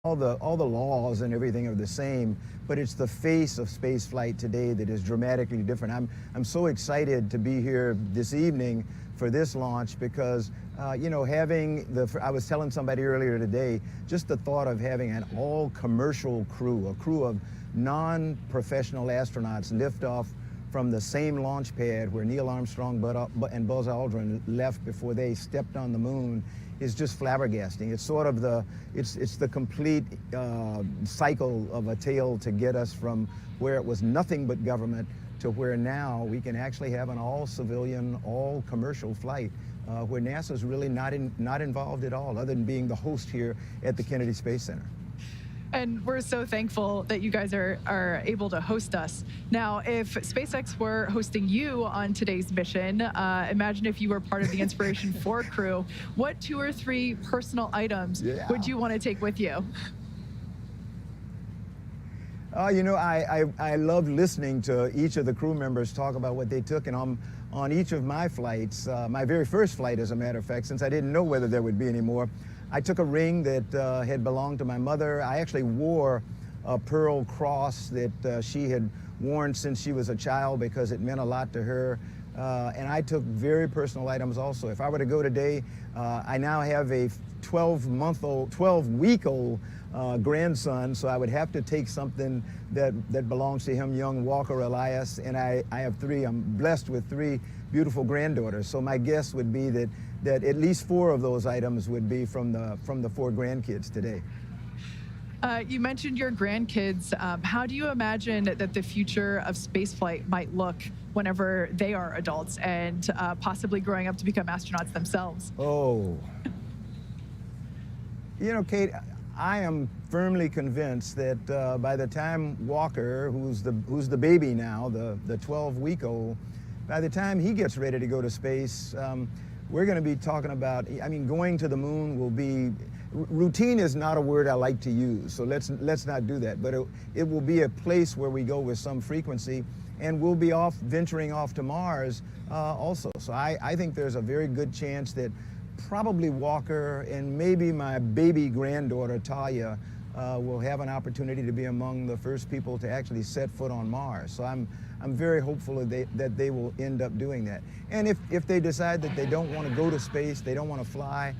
all the laws and everything are the same, but it's the face of space flight today that is dramatically different. I'm so excited to be here this evening for this launch because you know, I was telling somebody earlier today, just the thought of having an all commercial crew, a crew of non-professional astronauts lift off from the same launch pad where Neil Armstrong and Buzz Aldrin left before they stepped on the moon is just flabbergasting. It's sort of it's the complete cycle of a tale to get us from where it was nothing but government to where now we can actually have an all civilian, all commercial flight where NASA's really not involved at all, other than being the host here at the Kennedy Space Center. And we're so thankful that you guys are able to host us. Now, if SpaceX were hosting you on today's mission, imagine if you were part of the Inspiration4 crew, what 2 or 3 personal items would you want to take with you? You know, I love listening to each of the crew members talk about what they took, and on each of my flights, my very first flight, as a matter of fact, since I didn't know whether there would be any more, I took a ring that had belonged to my mother. I actually wore a pearl cross that she had worn since she was a child because it meant a lot to her. And I took very personal items also. If I were to go today, I now have a 12-week-old grandson, so I would have to take something that belongs to him, young Walker Elias, and I have 3. I'm blessed with 3 beautiful granddaughters. So my guess would be that at least 4 of those items would be from the 4 grandkids today. You mentioned your grandkids. How do you imagine that the future of spaceflight might look whenever they are adults and possibly growing up to become astronauts themselves? Oh. You know, Kate, I am firmly convinced that by the time Walker, who's the baby now, the 12-week-old, by the time he gets ready to go to space, we're going to be talking about, I mean, going to the moon will be, routine is not a word I like to use, so let's not do that, but it will be a place where we go with some frequency, and we'll be venturing off to Mars also. So I think there's a very good chance that probably Walker and maybe my baby granddaughter, Talia, will have an opportunity to be among the first people to actually set foot on Mars. So I'm very hopeful that they will end up doing that. And if they decide that they don't want to go to space, they don't want to fly,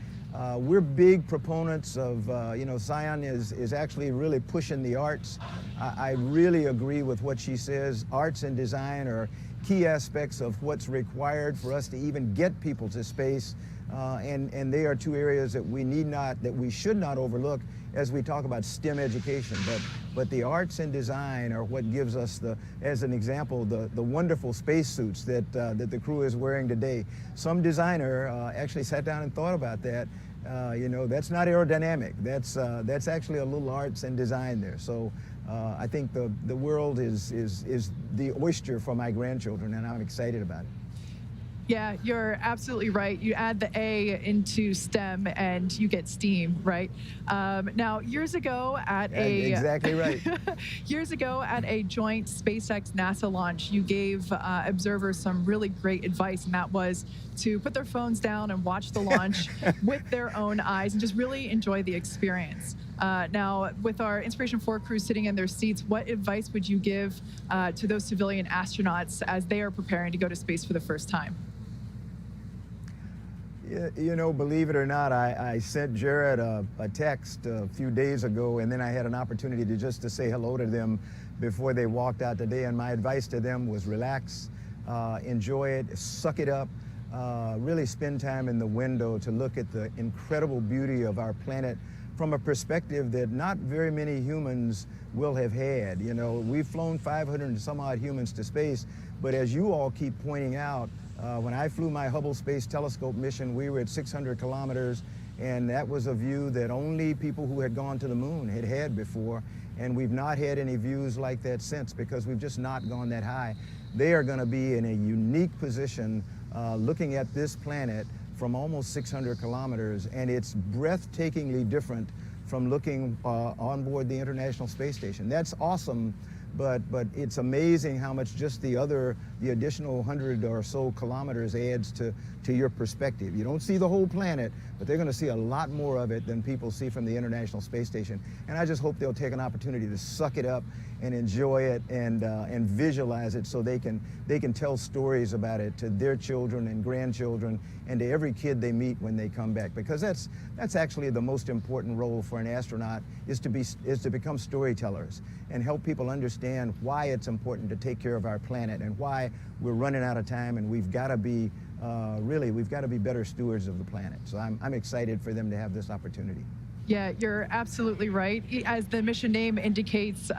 we're big proponents of, you know, Sian is actually really pushing the arts. I really agree with what she says. Arts and design are key aspects of what's required for us to even get people to space. And they are 2 areas that we should not overlook as we talk about STEM education. But the arts and design are what gives us as an example, the wonderful spacesuits that the crew is wearing today. Some designer actually sat down and thought about that. You know, that's not aerodynamic. That's actually a little arts and design there. So I think the world is the oyster for my grandchildren, and I'm excited about it. Yeah, you're absolutely right. You add the A into STEM and you get STEAM, right? Now, years ago at exactly right. Years ago at a joint SpaceX NASA launch, you gave observers some really great advice, and that was to put their phones down and watch the launch with their own eyes and just really enjoy the experience. Now, with our Inspiration4 crew sitting in their seats, what advice would you give to those civilian astronauts as they are preparing to go to space for the first time? You know, believe it or not, I sent Jared a text a few days ago, and then I had an opportunity to say hello to them before they walked out today, and my advice to them was relax, enjoy it, suck it up, really spend time in the window to look at the incredible beauty of our planet from a perspective that not very many humans will have had. You know, we've flown 500 and some odd humans to space, but as you all keep pointing out, when I flew my Hubble Space Telescope mission, we were at 600 kilometers, and that was a view that only people who had gone to the moon had before, and we've not had any views like that since because we've just not gone that high. They are going to be in a unique position looking at this planet from almost 600 kilometers, and it's breathtakingly different from looking on board the International Space Station. That's awesome, but it's amazing how much just the additional 100 or so kilometers adds to your perspective. You don't see the whole planet, but they're going to see a lot more of it than people see from the International Space Station. And I just hope they'll take an opportunity to suck it up and enjoy it and visualize it, so they can tell stories about it to their children and grandchildren and to every kid they meet when they come back. Because that's actually the most important role for an astronaut, is to become storytellers and help people understand why it's important to take care of our planet and why we're running out of time, and we've got to be better stewards of the planet. So I'm excited for them to have this opportunity. Yeah, you're absolutely right. As the mission name indicates,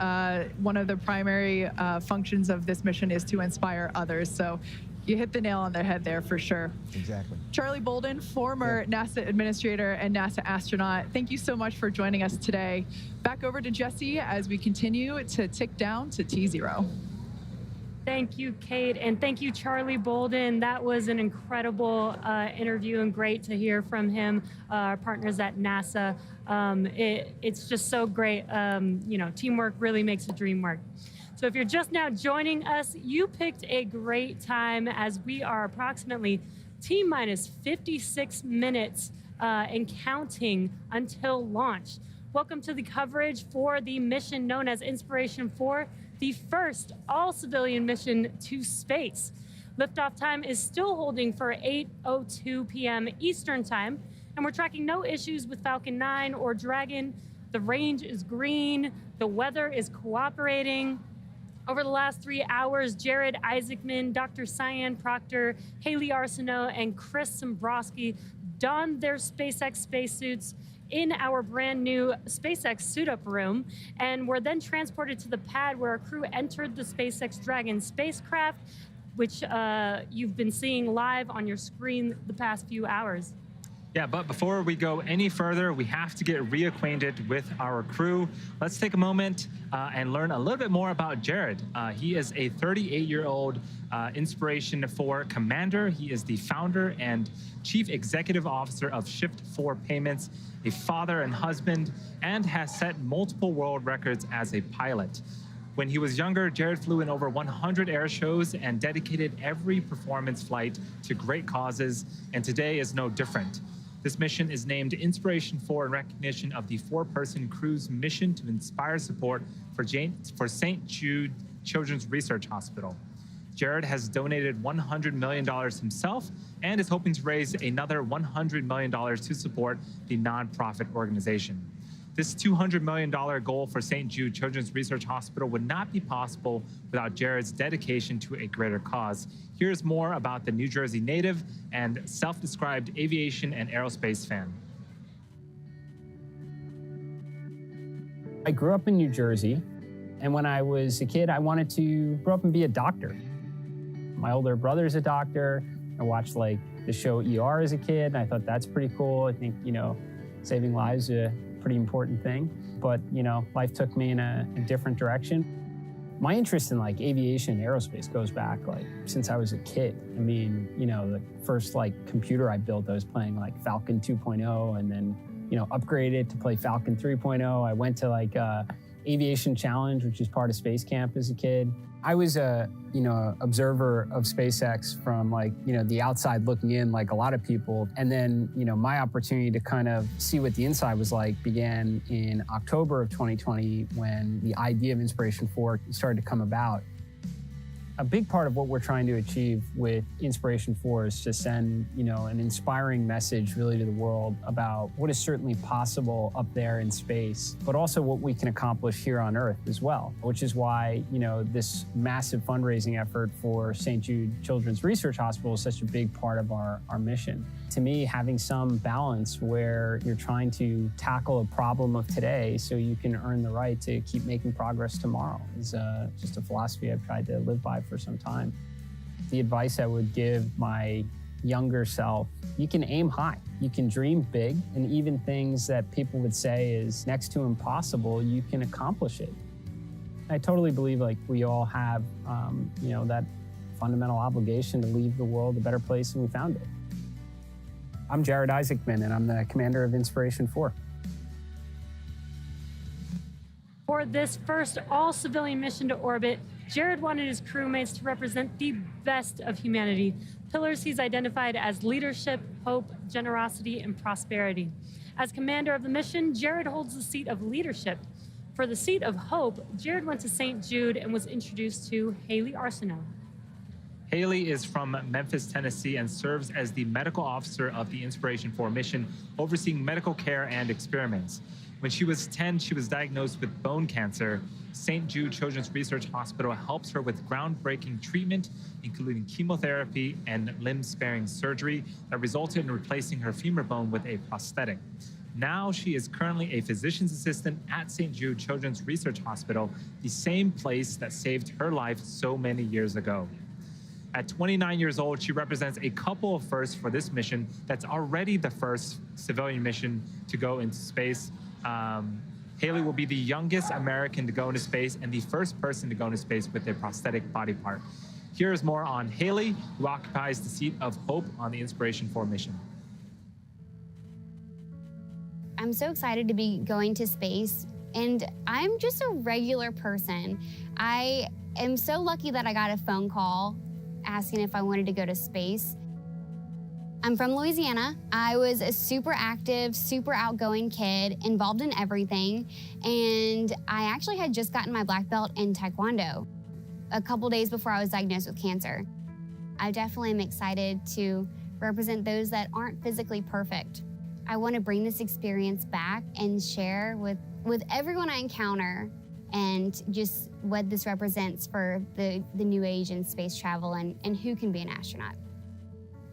one of the primary functions of this mission is to inspire others. So you hit the nail on the head there for sure. Exactly. Charlie Bolden, former NASA administrator and NASA astronaut, thank you so much for joining us today. Back over to Jesse as we continue to tick down to T0. Thank you, Kate, and thank you, Charlie Bolden. That was an incredible interview, and great to hear from him, our partners at NASA. It's just so great. Teamwork really makes the dream work. So if you're just now joining us, you picked a great time, as we are approximately T-minus 56 minutes and counting until launch. Welcome to the coverage for the mission known as Inspiration4, the first all-civilian mission to space. Liftoff time is still holding for 8:02 p.m. Eastern time, and we're tracking no issues with Falcon 9 or Dragon. The range is green, the weather is cooperating. Over the last 3 hours, Jared Isaacman, Dr. Sian, Proctor, Hayley Arceneaux, and Chris Sembroski donned their SpaceX spacesuits in our brand new SpaceX suit-up room, and were then transported to the pad where our crew entered the SpaceX Dragon spacecraft, which you've been seeing live on your screen the past few hours. Yeah, but before we go any further, we have to get reacquainted with our crew. Let's take a moment and learn a little bit more about Jared. He is a 38-year-old Inspiration4 commander. He is the founder and chief executive officer of Shift4 Payments, a father and husband, and has set multiple world records as a pilot. When he was younger, Jared flew in over 100 air shows and dedicated every performance flight to great causes, and today is no different. This mission is named Inspiration4 in recognition of the 4-person crew's mission to inspire support for St. Jude Children's Research Hospital. Jared has donated $100 million himself and is hoping to raise another $100 million to support the nonprofit organization. This $200 million goal for St. Jude Children's Research Hospital would not be possible without Jared's dedication to a greater cause. Here's more about the New Jersey native and self-described aviation and aerospace fan. I grew up in New Jersey, and when I was a kid, I wanted to grow up and be a doctor. My older brother's a doctor. I watched the show ER as a kid, and I thought that's pretty cool. I think, saving lives is a pretty important thing. But, life took me in a different direction. My interest in aviation and aerospace goes back since I was a kid. I mean, the first computer I built, I was playing Falcon 2.0, and then, upgraded to play Falcon 3.0. I went to Aviation Challenge, which is part of Space Camp as a kid. I was a, observer of SpaceX from the outside looking in, like a lot of people. And then, my opportunity to kind of see what the inside was like began in October of 2020, when the idea of Inspiration4 started to come about. A big part of what we're trying to achieve with Inspiration4 is to send, an inspiring message really to the world about what is certainly possible up there in space, but also what we can accomplish here on Earth as well, which is why, this massive fundraising effort for St. Jude Children's Research Hospital is such a big part of our mission. To me, having some balance where you're trying to tackle a problem of today so you can earn the right to keep making progress tomorrow is just a philosophy I've tried to live by for some time. The advice I would give my younger self, you can aim high, you can dream big, and even things that people would say is next to impossible, you can accomplish it. I totally believe we all have, that fundamental obligation to leave the world a better place than we found it. I'm Jared Isaacman, and I'm the commander of Inspiration4. For this first all-civilian mission to orbit, Jared wanted his crewmates to represent the best of humanity, pillars he's identified as leadership, hope, generosity, and prosperity. As commander of the mission, Jared holds the seat of leadership. For the seat of hope, Jared went to St. Jude and was introduced to Hayley Arceneaux. Hayley is from Memphis, Tennessee, and serves as the medical officer of the Inspiration4 mission, overseeing medical care and experiments. When she was 10, she was diagnosed with bone cancer. St. Jude Children's Research Hospital helps her with groundbreaking treatment, including chemotherapy and limb-sparing surgery that resulted in replacing her femur bone with a prosthetic. Now she is currently a physician's assistant at St. Jude Children's Research Hospital, the same place that saved her life so many years ago. At 29 years old, she represents a couple of firsts for this mission that's already the first civilian mission to go into space. Hayley will be the youngest American to go into space and the first person to go into space with a prosthetic body part. Here's more on Hayley, who occupies the seat of hope on the Inspiration4 mission. I'm so excited to be going to space, and I'm just a regular person. I am so lucky that I got a phone call asking if I wanted to go to space. I'm from Louisiana. I was a super active, super outgoing kid, involved in everything, and I actually had just gotten my black belt in Taekwondo a couple days before I was diagnosed with cancer. I definitely am excited to represent those that aren't physically perfect. I want to bring this experience back and share with everyone I encounter, and just what this represents for the new age in space travel and who can be an astronaut.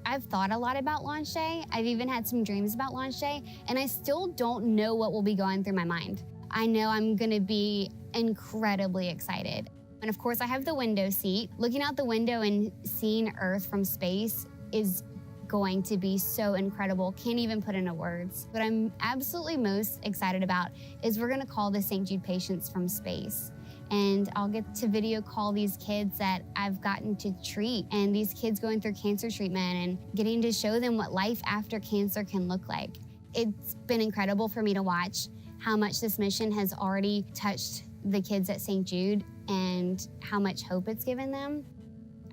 I've thought a lot about launch day. I've even had some dreams about launch day, and I still don't know what will be going through my mind. I know I'm gonna be incredibly excited. And of course, I have the window seat. Looking out the window and seeing Earth from space is going to be so incredible. Can't even put into words. What I'm absolutely most excited about is we're gonna call the St. Jude patients from space. And I'll get to video call these kids that I've gotten to treat, and these kids going through cancer treatment and getting to show them what life after cancer can look like. It's been incredible for me to watch how much this mission has already touched the kids at St. Jude and how much hope it's given them.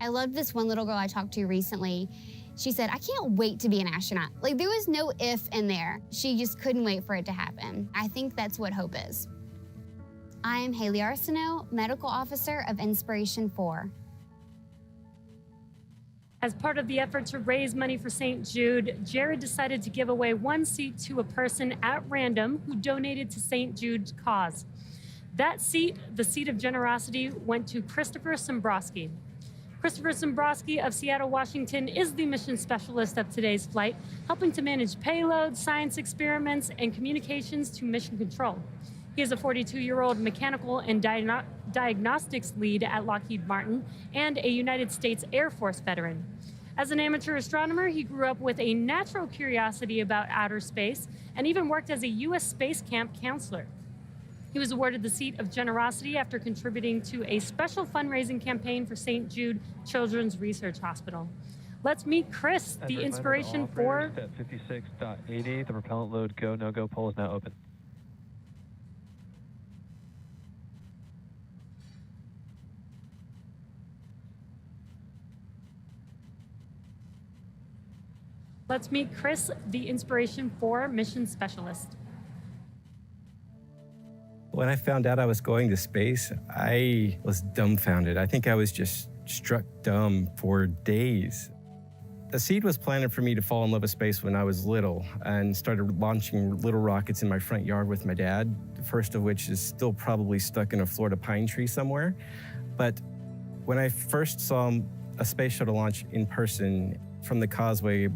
I love this one little girl I talked to recently. She said, I can't wait to be an astronaut. Like, there was no if in there. She just couldn't wait for it to happen. I think that's what hope is. I am Hayley Arceneaux, Medical Officer of Inspiration4. As part of the effort to raise money for St. Jude, Jared decided to give away one seat to a person at random who donated to St. Jude's cause. That seat, the seat of generosity, went to Christopher Sembroski. Christopher Sembroski of Seattle, Washington is the mission specialist of today's flight, helping to manage payloads, science experiments, and communications to mission control. He is a 42-year-old mechanical and diagnostics lead at Lockheed Martin and a United States Air Force veteran. As an amateur astronomer, he grew up with a natural curiosity about outer space and even worked as a U.S. space camp counselor. He was awarded the seat of generosity after contributing to a special fundraising campaign for St. Jude Children's Research Hospital. Let's meet Chris, the Inspiration4. At 56.80, the propellant load go, no-go pole is now open. Let's meet Chris, the Inspiration4 mission specialist. When I found out I was going to space, I was dumbfounded. I think I was just struck dumb for days. The seed was planted for me to fall in love with space when I was little and started launching little rockets in my front yard with my dad, the first of which is still probably stuck in a Florida pine tree somewhere. But when I first saw a space shuttle launch in person from the causeway,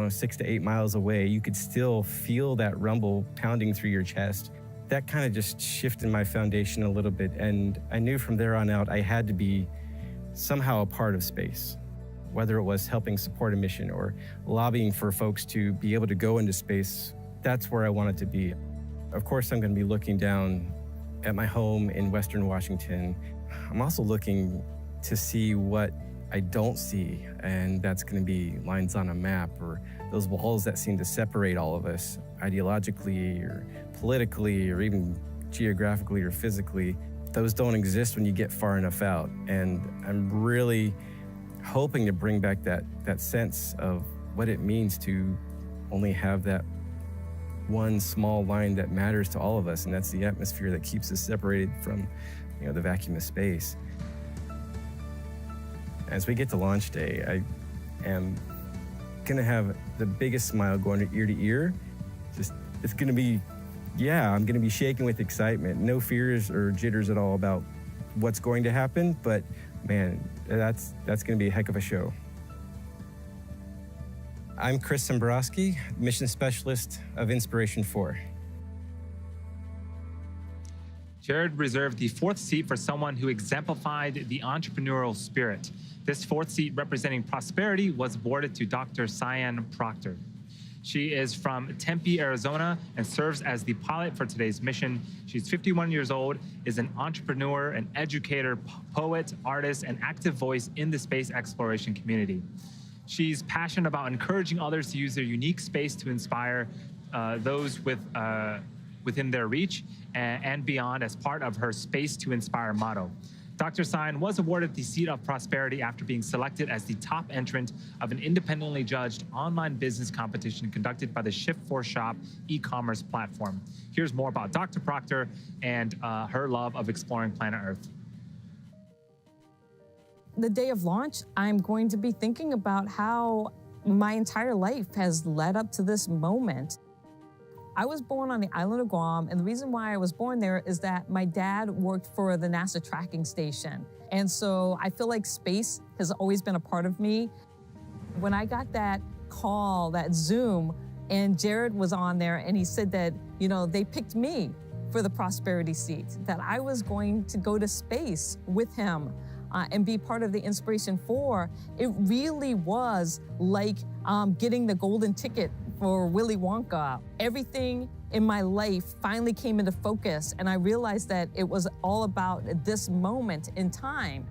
6 to 8 miles away, you could still feel that rumble pounding through your chest. That kind of just shifted my foundation a little bit, and I knew from there on out I had to be somehow a part of space, whether it was helping support a mission or lobbying for folks to be able to go into space. That's where I wanted to be. Of course, I'm going to be looking down at my home in Western Washington. I'm also looking to see what I don't see, and that's going to be lines on a map or those walls that seem to separate all of us ideologically or politically or even geographically or physically, those don't exist when you get far enough out. And I'm really hoping to bring back that sense of what it means to only have that one small line that matters to all of us, and that's the atmosphere that keeps us separated from, the vacuum of space. As we get to launch day, I am gonna have the biggest smile going ear to ear. It's gonna be, I'm gonna be shaking with excitement. No fears or jitters at all about what's going to happen, but man, that's gonna be a heck of a show. I'm Chris Sembroski, Mission Specialist of Inspiration4. Jared reserved the fourth seat for someone who exemplified the entrepreneurial spirit. This fourth seat, representing prosperity, was awarded to Dr. Sian Proctor. She is from Tempe, Arizona, and serves as the pilot for today's mission. She's 51 years old, is an entrepreneur, an educator, poet, artist, and active voice in the space exploration community. She's passionate about encouraging others to use their unique space to inspire those within their reach and beyond as part of her Space to Inspire motto. Dr. Sian was awarded the seat of prosperity after being selected as the top entrant of an independently judged online business competition conducted by the Shift4Shop e-commerce platform. Here's more about Dr. Proctor and her love of exploring planet Earth. The day of launch, I'm going to be thinking about how my entire life has led up to this moment. I was born on the island of Guam, and the reason why I was born there is that my dad worked for the NASA tracking station. And so I feel like space has always been a part of me. When I got that call, that Zoom, and Jared was on there, and he said that, they picked me for the prosperity seat, that I was going to go to space with him and be part of the Inspiration4. It really was like getting the golden ticket for Willy Wonka. Everything in my life finally came into focus, and I realized that it was all about this moment in time.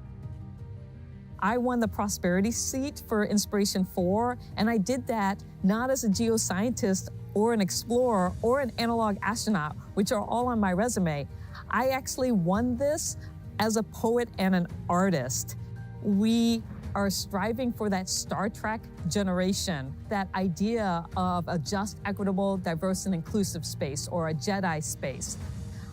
I won the prosperity seat for Inspiration4, and I did that not as a geoscientist or an explorer or an analog astronaut, which are all on my resume. I actually won this as a poet and an artist. We are striving for that Star Trek generation, that idea of a just, equitable, diverse, and inclusive space, or a Jedi space.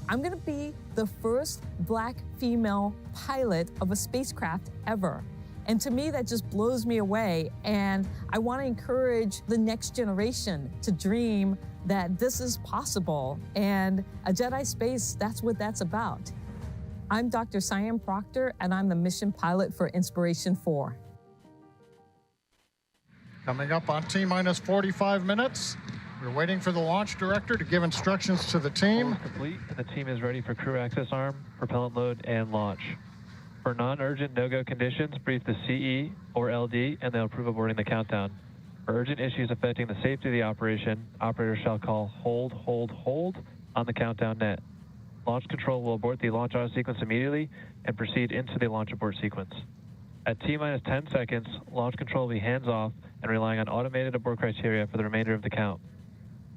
I'm gonna be the first Black female pilot of a spacecraft ever. And to me, that just blows me away. And I wanna encourage the next generation to dream that this is possible. And a Jedi space, that's what that's about. I'm Dr. Sian Proctor, and I'm the mission pilot for Inspiration4. Coming up on T-minus 45 minutes, we're waiting for the launch director to give instructions to the team. Complete, and the team is ready for crew access arm, propellant load, and launch. For non-urgent no-go conditions, brief the CE or LD, and they'll approve aborting the countdown. For urgent issues affecting the safety of the operation, operators shall call hold, hold, hold on the countdown net. Launch control will abort the launch auto sequence immediately and proceed into the launch abort sequence. At T-minus 10 seconds, launch control will be hands-off and relying on automated abort criteria for the remainder of the count.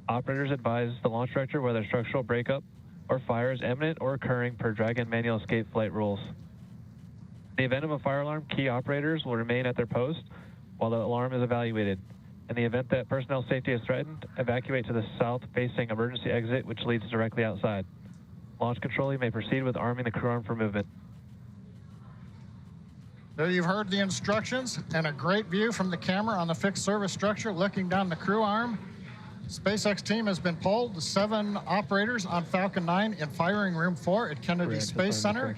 Operators advise the launch director whether structural breakup or fire is imminent or occurring per Dragon manual escape flight rules. In the event of a fire alarm, key operators will remain at their post while the alarm is evaluated. In the event that personnel safety is threatened, evacuate to the south-facing emergency exit, which leads directly outside. Launch control, you may proceed with arming the crew arm for movement. There you've heard the instructions and a great view from the camera on the fixed service structure looking down the crew arm. SpaceX team has been pulled. The 7 operators on Falcon 9 in firing room 4 at Kennedy Space Center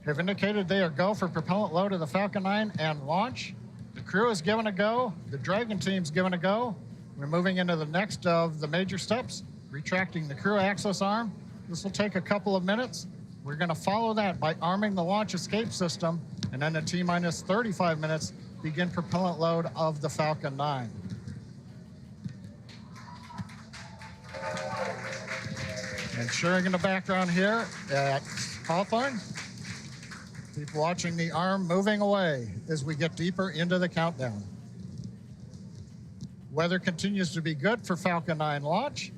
have indicated they are go for propellant load of the Falcon 9 and launch. The crew is given a go. The Dragon team's given a go. We're moving into the next of the major steps, retracting the crew access arm. This will take a couple of minutes. We're going to follow that by arming the launch escape system, and then at T-minus 35 minutes, begin propellant load of the Falcon 9. And sharing in the background here at Hawthorne, people watching the arm moving away as we get deeper into the countdown. Weather continues to be good for Falcon 9 launch.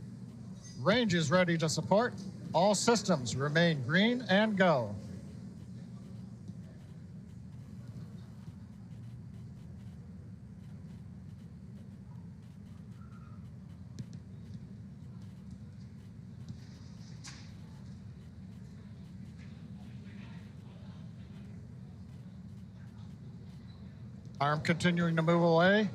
Range is ready to support. All systems remain green and go. Arm continuing to move away.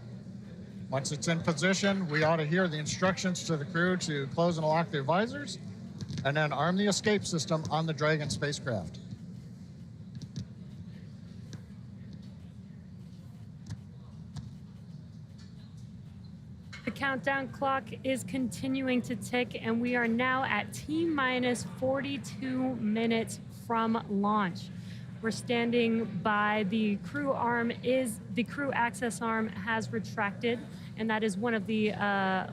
Once it's in position, we ought to hear the instructions to the crew to close and lock their visors, and then arm the escape system on the Dragon spacecraft. The countdown clock is continuing to tick, and we are now at T-minus 42 minutes from launch. We're standing by the crew arm. The crew access arm has retracted, and that is one of the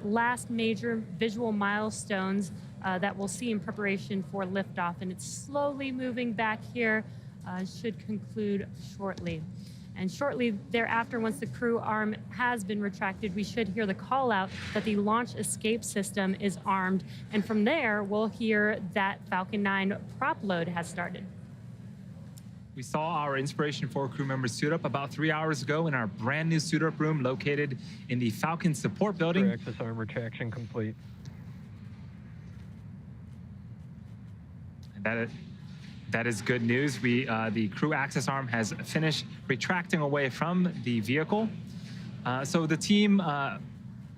last major visual milestones that we'll see in preparation for liftoff. And it's slowly moving back here, should conclude shortly. And shortly thereafter, once the crew arm has been retracted, we should hear the call out that the launch escape system is armed. And from there, we'll hear that Falcon 9 prop load has started. We saw our Inspiration4 crew members suit up about 3 hours ago in our brand new suit up room located in the Falcon support building. Crew access arm retraction complete. And that is good news. The crew access arm has finished retracting away from the vehicle. So the team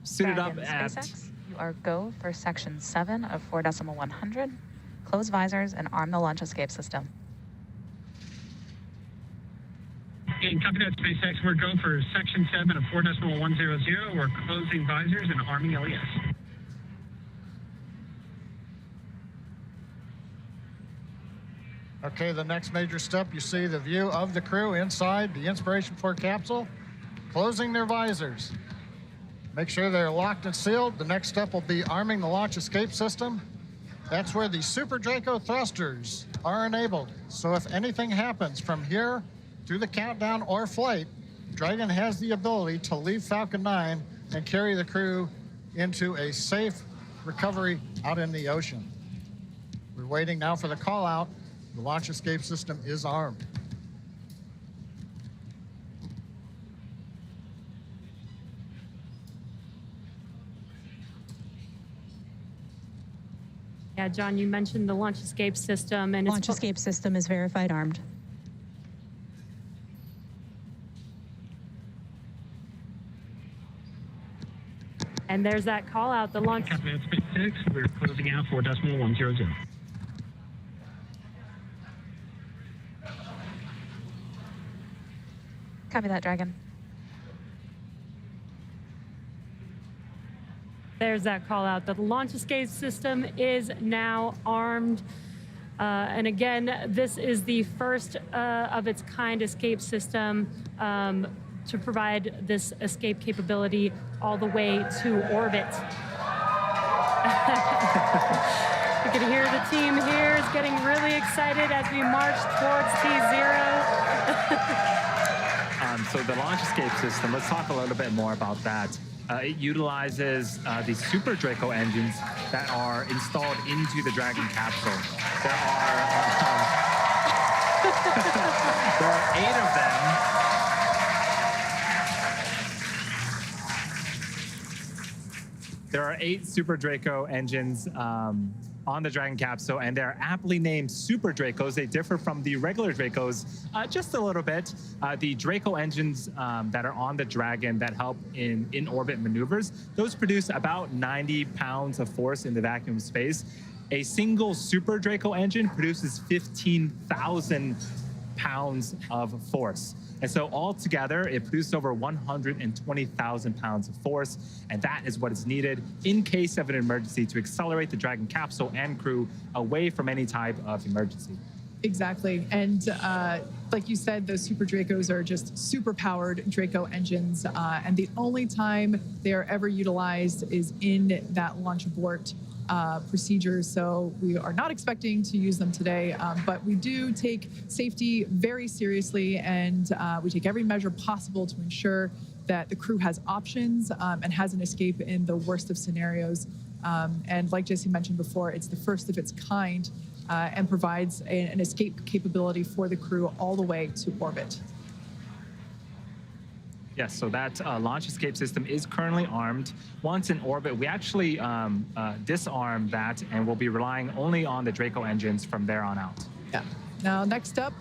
suited up at... SpaceX, you are go for section 7 of 4.100. Close visors and arm the launch escape system. And copy that, SpaceX. We're go for section 7 of 4.100. We're closing visors and arming LES. Okay, the next major step, you see the view of the crew inside the Inspiration4 capsule, closing their visors. Make sure they're locked and sealed. The next step will be arming the launch escape system. That's where the Super Draco thrusters are enabled. So if anything happens from here through the countdown or flight, Dragon has the ability to leave Falcon 9 and carry the crew into a safe recovery out in the ocean. We're waiting now for the call out. The launch escape system is armed. Yeah, John, you mentioned the launch escape system, and launch escape system is verified armed. And there's that call out, the launch. Copy that, SpaceX. We're closing out 4.100. Copy that, Dragon. There's that call out. The launch escape system is now armed. And again, this is the first of its kind escape system to provide this escape capability all the way to orbit. You can hear the team here is getting really excited as we march towards T0. So the launch escape system, let's talk a little bit more about that. It utilizes the Super Draco engines that are installed into the Dragon capsule. There are 8 of them. There are 8 Super Draco engines on the Dragon capsule, and they're aptly named Super Dracos. They differ from the regular Dracos just a little bit. The Draco engines that are on the Dragon that help in in-orbit maneuvers, those produce about 90 pounds of force in the vacuum of space. A single Super Draco engine produces 15,000 pounds of force. And so altogether, it produced over 120,000 pounds of force, and that is what is needed in case of an emergency to accelerate the Dragon capsule and crew away from any type of emergency. Exactly. And like you said, those Super Dracos are just super powered Draco engines. And the only time they are ever utilized is in that launch abort procedure. So we are not expecting to use them today, but we do take safety very seriously, and we take every measure possible to ensure that the crew has options and has an escape in the worst of scenarios. And like Jesse mentioned before, it's the first of its kind and provides an escape capability for the crew all the way to orbit. Yes, so that launch escape system is currently armed. Once in orbit, we actually disarm that, and we'll be relying only on the Draco engines from there on out. Yeah. Now, next up,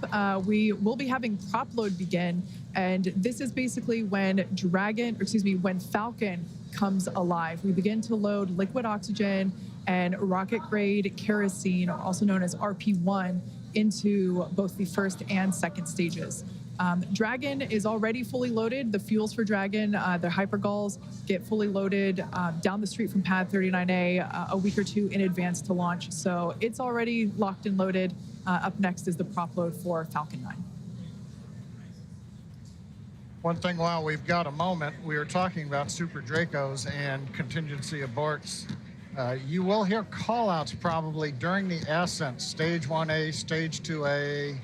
we will be having prop load begin, and this is basically when when Falcon comes alive. We begin to load liquid oxygen and rocket-grade kerosene, also known as RP1, into both the first and second stages. Dragon is already fully loaded. The fuels for Dragon, the hypergulls, get fully loaded down the street from pad 39A a week or two in advance to launch. So it's already locked and loaded. Up next is the prop load for Falcon 9. One thing while we've got a moment, we were talking about Super Dracos and contingency aborts. You will hear call-outs probably during the Ascent, Stage 1A, Stage 2A,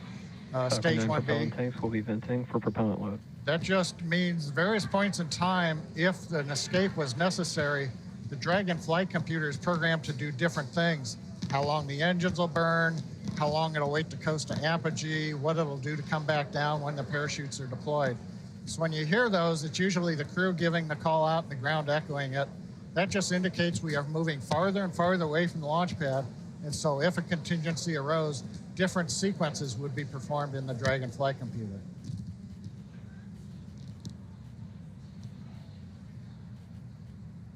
Stage 1B. Propellant tanks will be venting for propellant load. That just means various points in time, if an escape was necessary, the Dragon flight computer is programmed to do different things. How long the engines will burn, how long it'll wait to coast to apogee, what it'll do to come back down when the parachutes are deployed. So when you hear those, it's usually the crew giving the call out and the ground echoing it. That just indicates we are moving farther and farther away from the launch pad. And so if a contingency arose, different sequences would be performed in the Dragon flight computer.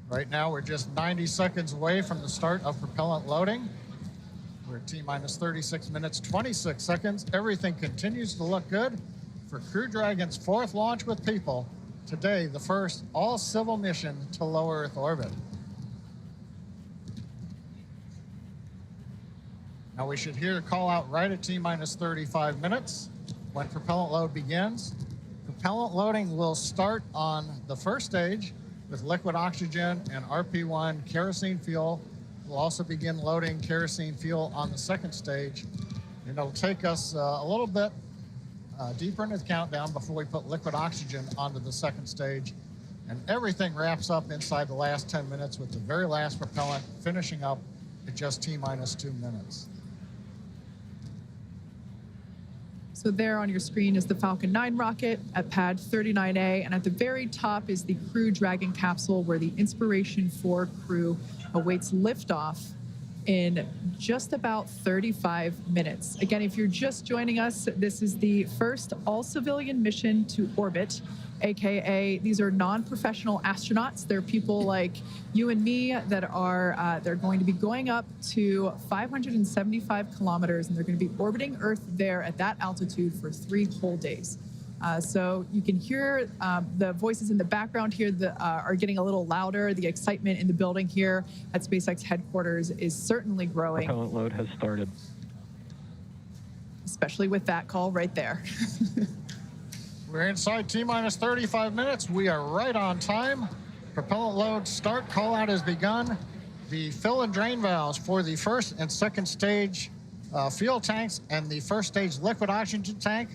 Right now, we're just 90 seconds away from the start of propellant loading. We're at T-minus 36 minutes, 26 seconds. Everything continues to look good for Crew Dragon's 4th launch with people. Today, the first all-civil mission to low Earth orbit. Now we should hear a call out right at T-minus 35 minutes when propellant load begins. Propellant loading will start on the first stage with liquid oxygen and RP1 kerosene fuel. We'll also begin loading kerosene fuel on the second stage. And it'll take us a little bit deeper into the countdown before we put liquid oxygen onto the second stage. And everything wraps up inside the last 10 minutes with the very last propellant finishing up at just T-minus 2 minutes. So there on your screen is the Falcon 9 rocket at pad 39A, and at the very top is the Crew Dragon capsule where the Inspiration4 crew awaits liftoff in just about 35 minutes. Again, if you're just joining us, this is the first all-civilian mission to orbit, AKA these are non-professional astronauts. They're people like you and me that are they're going to be going up to 575 kilometers, and they're going to be orbiting Earth there at that altitude for 3 whole days. So you can hear the voices in the background here that are getting a little louder. The excitement in the building here at SpaceX headquarters is certainly growing. Propellant load has started. Especially with that call right there. We're inside T-minus 35 minutes. We are right on time. Propellant load start call out has begun. The fill and drain valves for the first and second stage fuel tanks and the first stage liquid oxygen tank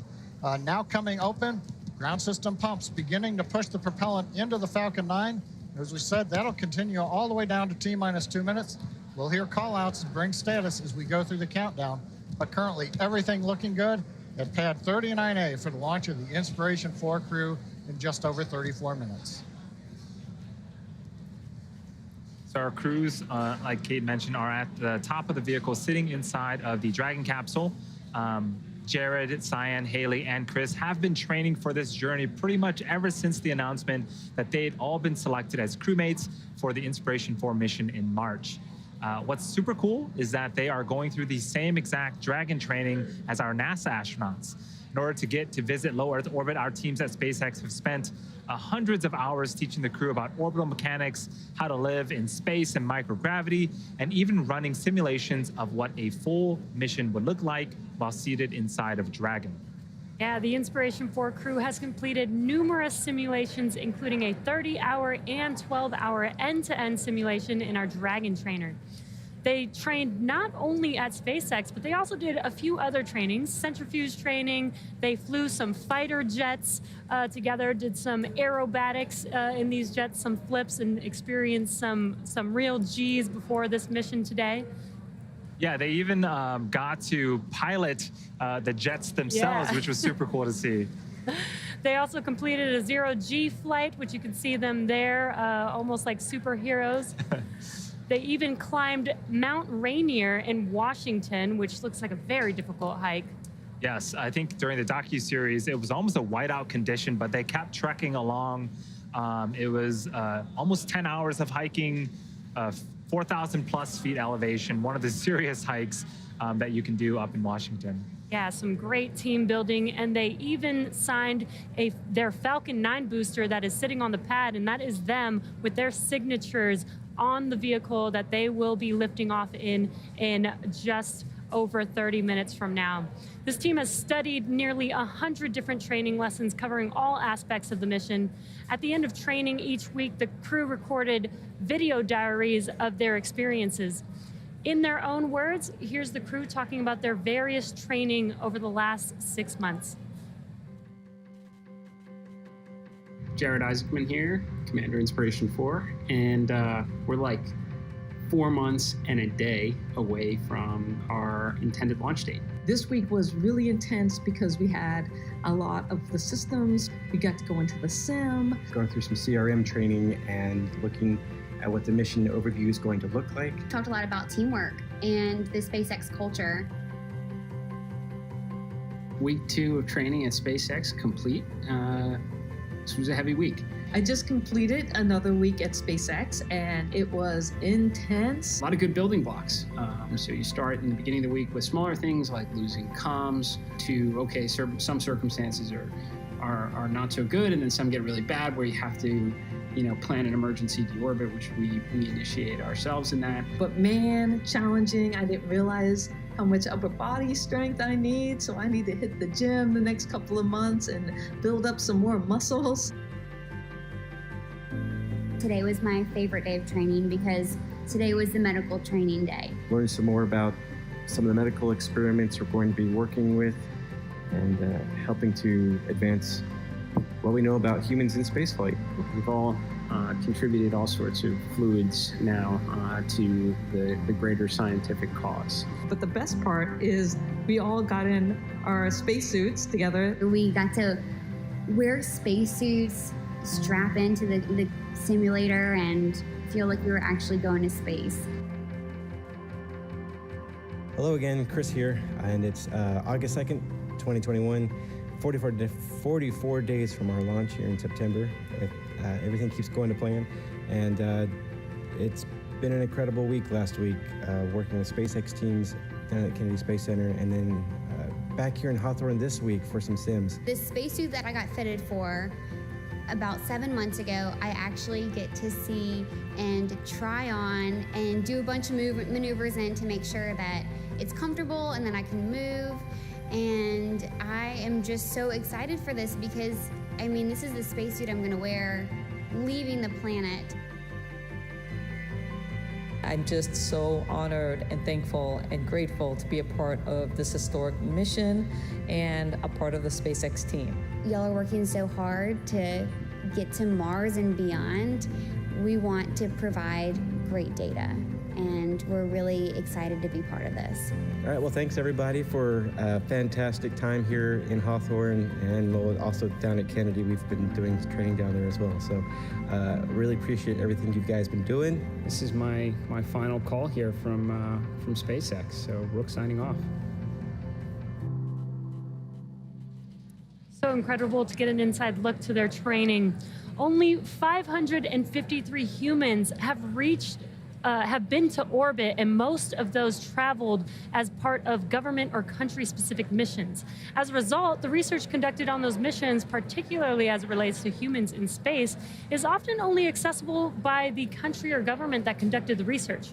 now coming open. Ground system pumps beginning to push the propellant into the Falcon 9. As we said, that'll continue all the way down to T-minus 2 minutes. We'll hear call outs and bring status as we go through the countdown. But currently, everything looking good at pad 39A for the launch of the Inspiration4 crew in just over 34 minutes. So our crews, like Kate mentioned, are at the top of the vehicle sitting inside of the Dragon capsule. Jared, Sian, Hayley, and Chris have been training for this journey pretty much ever since the announcement that they'd all been selected as crewmates for the Inspiration4 mission in March. What's super cool is that they are going through the same exact Dragon training as our NASA astronauts. In order to get to visit low Earth orbit, our teams at SpaceX have spent hundreds of hours teaching the crew about orbital mechanics, how to live in space and microgravity, and even running simulations of what a full mission would look like while seated inside of Dragon. Yeah, the Inspiration4 crew has completed numerous simulations, including a 30-hour and 12-hour end-to-end simulation in our Dragon trainer. They trained not only at SpaceX, but they also did a few other trainings, centrifuge training. They flew some fighter jets together, did some aerobatics in these jets, some flips, and experienced some real G's before this mission today. Yeah, they even got to pilot the jets themselves, which was super cool to see. They also completed a zero-G flight, which you can see them there, almost like superheroes. They even climbed Mount Rainier in Washington, which looks like a very difficult hike. Yes, I think during the docuseries, it was almost a whiteout condition, but they kept trekking along. It was almost 10 hours of hiking, 4,000 plus feet elevation, one of the serious hikes that you can do up in Washington. Yeah, some great team building, and they even signed their Falcon 9 booster that is sitting on the pad, and that is them with their signatures on the vehicle that they will be lifting off in just over 30 minutes from now. This team has studied nearly 100 different training lessons covering all aspects of the mission. At the end of training each week, the crew recorded video diaries of their experiences. In their own words, here's the crew talking about their various training over the last 6 months. Jared Isaacman here, Commander Inspiration4, and we're like 4 months and a day away from our intended launch date. This week was really intense because we had a lot of the systems. We got to go into the sim. Going through some CRM training and looking at what the mission overview is going to look like. Talked a lot about teamwork and the SpaceX culture. Week 2 of training at SpaceX complete. This was a heavy week. I just completed another week at SpaceX, and it was intense. A lot of good building blocks. So you start in the beginning of the week with smaller things like losing comms to, okay, some circumstances are not so good, and then some get really bad where you have to, plan an emergency deorbit, which we initiate ourselves in that. But man, challenging. I didn't realize how much upper body strength I need, so I need to hit the gym the next couple of months and build up some more muscles. Today was my favorite day of training because today was the medical training day. Learn some more about some of the medical experiments we're going to be working with and helping to advance what we know about humans in spaceflight. We've all contributed all sorts of fluids now to the greater scientific cause. But the best part is we all got in our spacesuits together. We got to wear spacesuits, strap into the simulator, and feel like we were actually going to space. Hello again, Chris here, and it's August 2nd, 2021. 44 days from our launch here in September. Everything keeps going to plan, and it's been an incredible week last week, working with SpaceX teams down at Kennedy Space Center, and then back here in Hawthorne this week for some sims. This spacesuit that I got fitted for about 7 months ago, I actually get to see and try on and do a bunch of maneuvers in to make sure that it's comfortable and then I can move. And I am just so excited for this because, this is the spacesuit I'm gonna wear leaving the planet. I'm just so honored and thankful and grateful to be a part of this historic mission and a part of the SpaceX team. Y'all are working so hard to get to Mars and beyond. We want to provide great data, and we're really excited to be part of this. All right, well, thanks everybody for a fantastic time here in Hawthorne and also down at Kennedy. We've been doing training down there as well, so really appreciate everything you guys been doing. This is my final call here from SpaceX, so Rook signing off. So incredible to get an inside look to their training. Only 553 humans have been to orbit, and most of those traveled as part of government or country-specific missions. As a result, the research conducted on those missions, particularly as it relates to humans in space, is often only accessible by the country or government that conducted the research.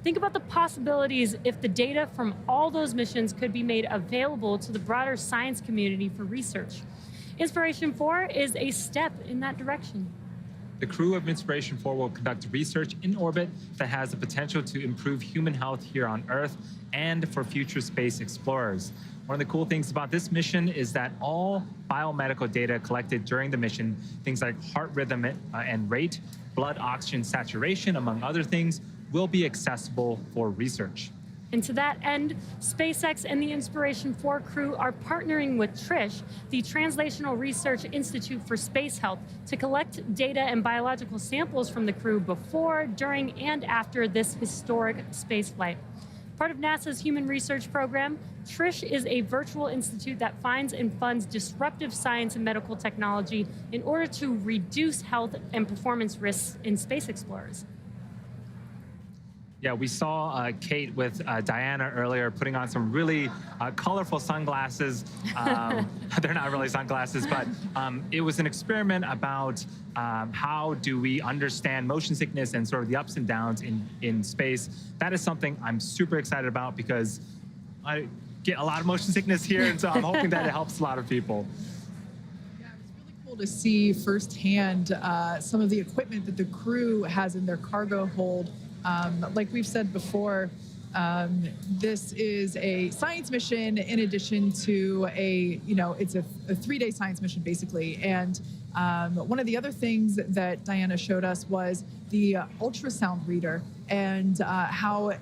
Think about the possibilities if the data from all those missions could be made available to the broader science community for research. Inspiration4 is a step in that direction. The crew of Inspiration4 will conduct research in orbit that has the potential to improve human health here on Earth and for future space explorers. One of the cool things about this mission is that all biomedical data collected during the mission, things like heart rhythm and rate, blood oxygen saturation, among other things, will be accessible for research. And to that end, SpaceX and the Inspiration4 crew are partnering with TRISH, the Translational Research Institute for Space Health, to collect data and biological samples from the crew before, during, and after this historic spaceflight. Part of NASA's Human Research Program, TRISH is a virtual institute that finds and funds disruptive science and medical technology in order to reduce health and performance risks in space explorers. Yeah, we saw Kate with Diana earlier putting on some really colorful sunglasses. They're not really sunglasses, but it was an experiment about how do we understand motion sickness and sort of the ups and downs in space. That is something I'm super excited about because I get a lot of motion sickness here, and so I'm hoping that it helps a lot of people. Yeah, it was really cool to see firsthand some of the equipment that the crew has in their cargo hold. Like we've said before, this is a science mission in addition to it's a 3-day science mission basically. And one of the other things that Diana showed us was the ultrasound reader and how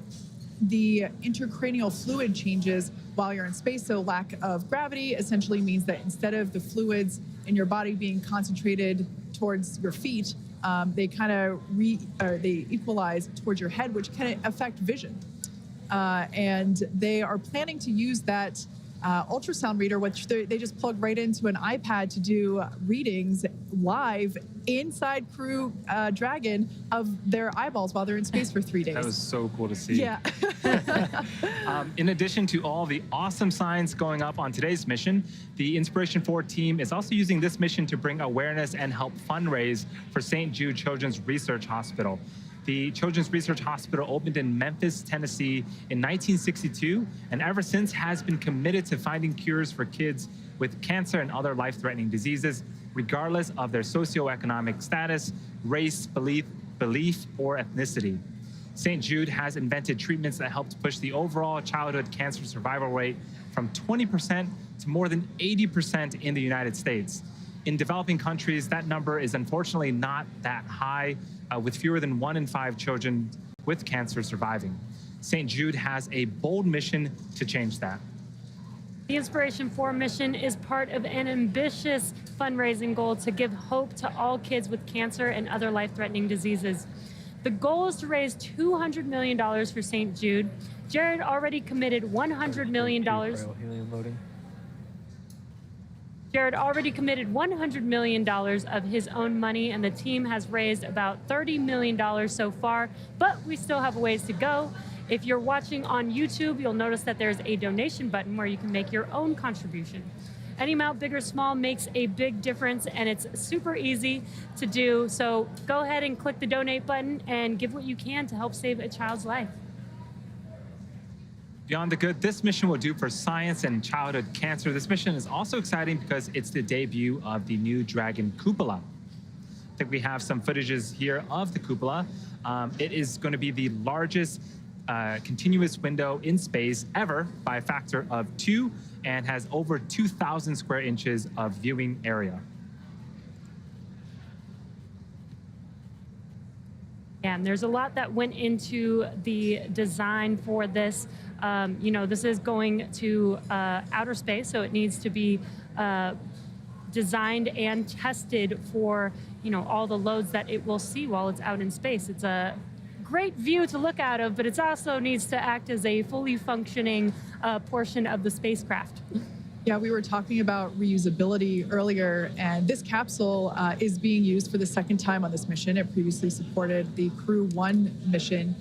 the intracranial fluid changes while you're in space. So lack of gravity essentially means that instead of the fluids in your body being concentrated towards your feet, they kind of they equalize towards your head, which can affect vision. And they are planning to use that ultrasound reader, which they just plug right into an iPad to do readings live inside Crew Dragon of their eyeballs while they're in space for 3 days. That was so cool to see. Yeah. In addition to all the awesome science going up on today's mission, the Inspiration4 team is also using this mission to bring awareness and help fundraise for St. Jude Children's Research Hospital. The Children's Research Hospital opened in Memphis, Tennessee in 1962, and ever since has been committed to finding cures for kids with cancer and other life-threatening diseases, regardless of their socioeconomic status, race, belief, or ethnicity. St. Jude has invented treatments that help to push the overall childhood cancer survival rate from 20% to more than 80% in the United States. In developing countries, that number is unfortunately not that high, with fewer than 1 in 5 children with cancer surviving. St. Jude has a bold mission to change that. The Inspiration4 mission is part of an ambitious fundraising goal to give hope to all kids with cancer and other life-threatening diseases. The goal is to raise $200 million for St. Jude. Jared already committed $100 million. Jared already committed $100 million of his own money, and the team has raised about $30 million so far, but we still have a ways to go. If you're watching on YouTube, you'll notice that there's a donation button where you can make your own contribution. Any amount, big or small, makes a big difference, and it's super easy to do. So go ahead and click the donate button and give what you can to help save a child's life. Beyond the good this mission will do for science and childhood cancer, this mission is also exciting because it's the debut of the new Dragon cupola. I think we have some footages here of the cupola. It is going to be the largest continuous window in space ever by a factor of 2 and has over 2,000 square inches of viewing area. And there's a lot that went into the design for this. This is going to outer space, so it needs to be designed and tested for, all the loads that it will see while it's out in space. It's a great view to look out of, but it also needs to act as a fully functioning portion of the spacecraft. Yeah, we were talking about reusability earlier, and this capsule is being used for the second time on this mission. It previously supported the Crew 1 mission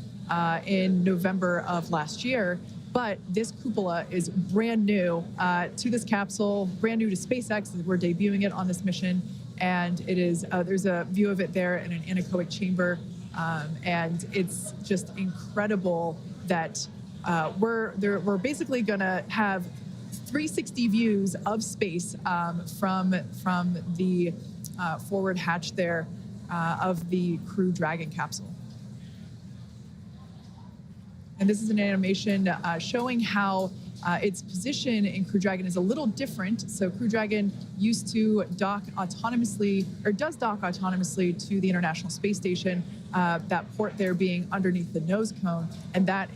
in November of last year, but this cupola is brand new to this capsule, brand new to SpaceX. We're debuting it on this mission, and it is there's a view of it there in an anechoic chamber, and it's just incredible that we're basically going to have 360 views of space from the forward hatch there. of the Crew Dragon capsule. And this is an animation showing how its position in Crew Dragon is a little different. So Crew Dragon used to dock autonomously, or does dock autonomously to the International Space Station, that port there being underneath the nose cone, and that